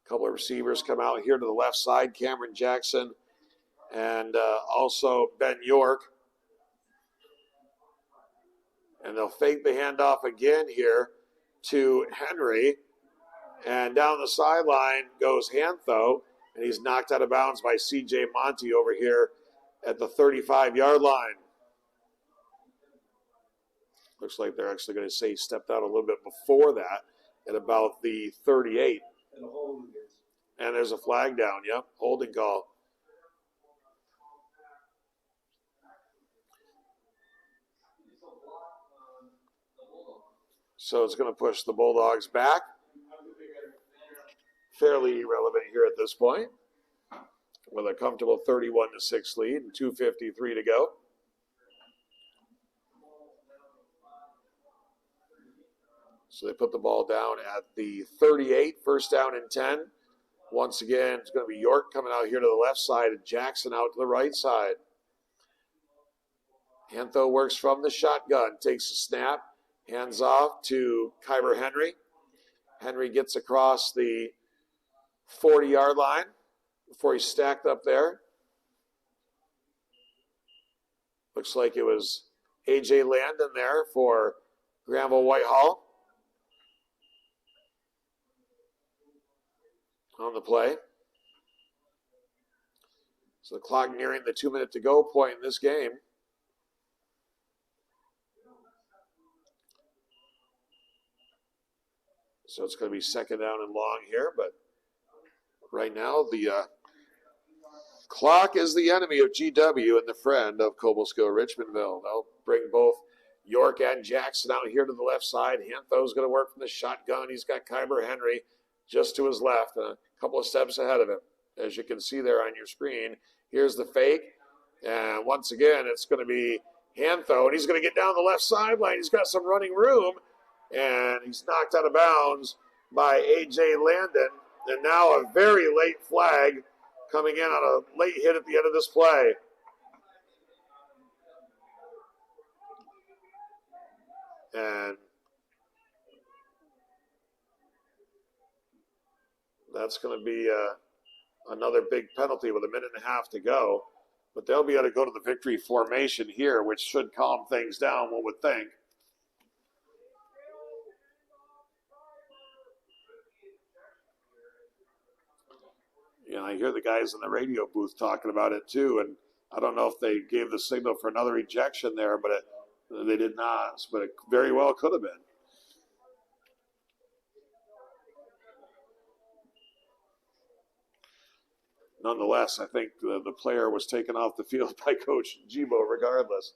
A couple of receivers come out here to the left side, Cameron Jackson and also Ben York. And they'll fake the handoff again here to Henry. And down the sideline goes Hantho, and he's knocked out of bounds by C.J. Monty over here at the 35-yard line. Looks like they're actually going to say he stepped out a little bit before that at about the 38. And there's a flag down. Yep, holding call. So it's going to push the Bulldogs back. Fairly irrelevant here at this point, with a comfortable 31-6 lead and 2:53 to go. So they put the ball down at the 38, first down and 10. Once again, it's going to be York coming out here to the left side and Jackson out to the right side. Hantho works from the shotgun, takes a snap, hands off to Kyber Henry. Henry gets across the 40-yard line before he's stacked up there. Looks like it was A.J. Landon there for Granville-Whitehall on the play. So the clock nearing the 2-minute to go point in this game. So it's going to be second down and long here, but right now the clock is the enemy of GW and the friend of Cobleskill-Richmondville. They'll bring both York and Jackson out here to the left side. Hantho's going to work from the shotgun. He's got Kyber Henry just to his left, and a couple of steps ahead of him. As you can see there on your screen, here's the fake. And once again, it's going to be Hantho, and he's going to get down the left sideline. He's got some running room, and he's knocked out of bounds by A.J. Landon. And now a very late flag coming in on a late hit at the end of this play. And that's going to be another big penalty with a minute and a half to go. But they'll be able to go to the victory formation here, which should calm things down, one would think. You know, I hear the guys in the radio booth talking about it too, and I don't know if they gave the signal for another ejection there, but they did not. But it very well could have been. Nonetheless, I think the player was taken off the field by Coach Gibo regardless.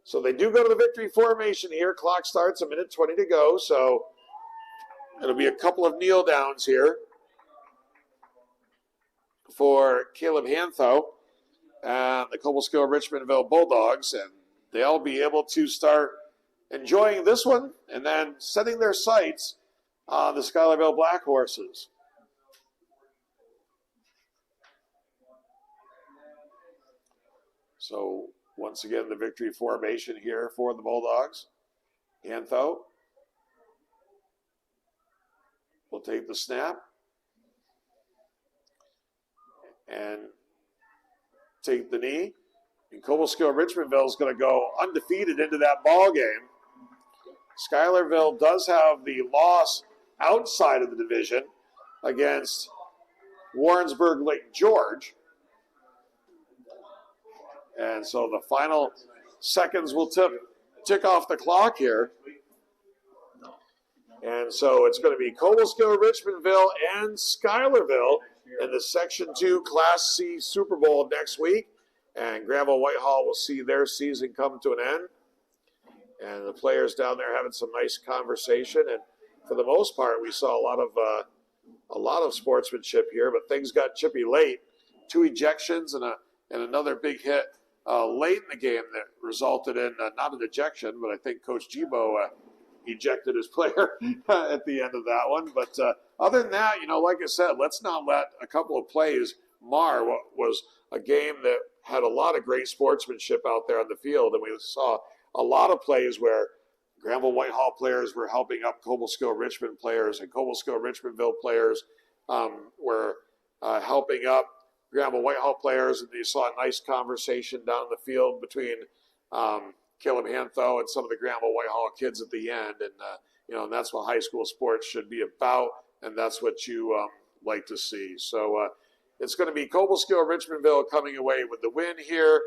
So they do go to the victory formation here. Clock starts, a minute 20 to go, so it'll be a couple of kneel downs here for Caleb Hantho and the Cobleskill-Richmondville Bulldogs, and they'll be able to start enjoying this one and then setting their sights on the Schuylerville Black Horses. So once again, the victory formation here for the Bulldogs. Hantho will take the snap and take the knee. And Cobleskill-Richmondville is going to go undefeated into that ball game. Schuylerville does have the loss outside of the division against Warrensburg Lake George. And so the final seconds will tick off the clock here. And so it's going to be Cobleskill-Richmondville and Schuylerville in the Section 2 Class C Super Bowl next week. And Granville-Whitehall will see their season come to an end. And the players down there having some nice conversation. And for the most part, we saw a lot of sportsmanship here, but things got chippy late. 2 ejections and another big hit late in the game that resulted in not an ejection, but I think Coach Gibo ejected his player at the end of that one. But other than that, you know, like I said, let's not let a couple of plays mar what was a game that had a lot of great sportsmanship out there on the field. And we saw a lot of plays where Granville-Whitehall players were helping up Cobleskill-Richmond players, and Cobleskill-Richmondville players were helping up Granville-Whitehall players, and you saw a nice conversation down the field between Caleb Hantho and some of the Granville-Whitehall kids at the end. And, you know, and that's what high school sports should be about, and that's what you like to see. So it's going to be Cobleskill-Richmondville coming away with the win here,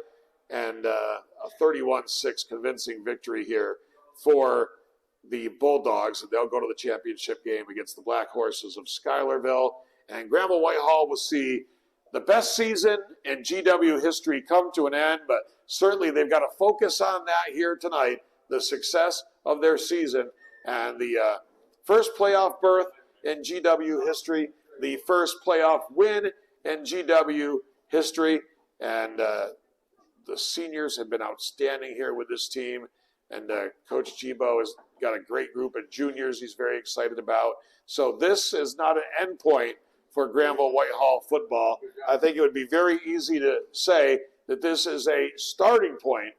and a 31-6 convincing victory here for the Bulldogs. And they'll go to the championship game against the Black Horses of Schuylerville. And Granville-Whitehall will see the best season in GW history come to an end, but certainly they've got to focus on that here tonight, the success of their season and the first playoff berth in GW history, the first playoff win in GW history, and the seniors have been outstanding here with this team, and Coach Gibo has got a great group of juniors he's very excited about. So this is not an end point for Granville-Whitehall football. I think it would be very easy to say that this is a starting point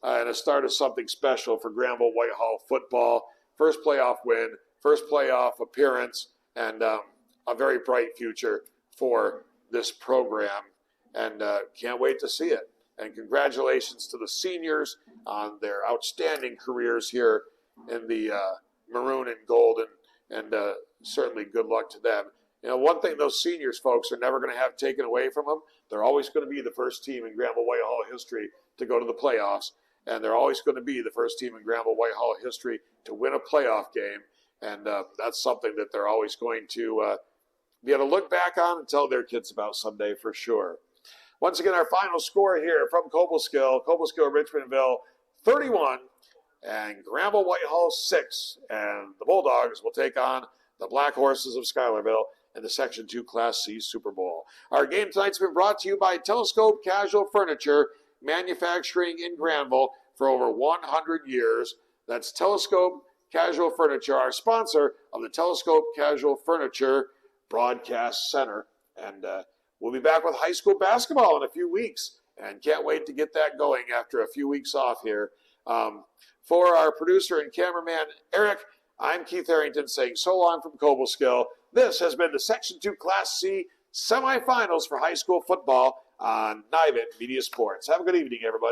and a start of something special for Granville-Whitehall football. First playoff win, first playoff appearance, and a very bright future for this program. And can't wait to see it. And congratulations to the seniors on their outstanding careers here in the maroon and gold, and certainly good luck to them. You know, one thing those seniors, folks, are never going to have taken away from them. They're always going to be the first team in Granville-Whitehall history to go to the playoffs, and they're always going to be the first team in Granville-Whitehall history to win a playoff game, and that's something that they're always going to be able to look back on and tell their kids about someday for sure. Once again, our final score here from Cobleskill-Richmondville 31, and Granville-Whitehall 6, and the Bulldogs will take on the Black Horses of Schuylerville in the Section 2 Class C Super Bowl. Our game tonight's been brought to you by Telescope Casual Furniture, manufacturing in Granville for over 100 years. That's Telescope Casual Furniture, our sponsor of the Telescope Casual Furniture Broadcast Center. And we'll be back with high school basketball in a few weeks, and can't wait to get that going after a few weeks off here. For our producer and cameraman, Eric, I'm Keith Harrington saying so long from Cobleskill. This has been the Section 2 Class C semifinals for high school football on Nivet Media Sports. Have a good evening, everybody.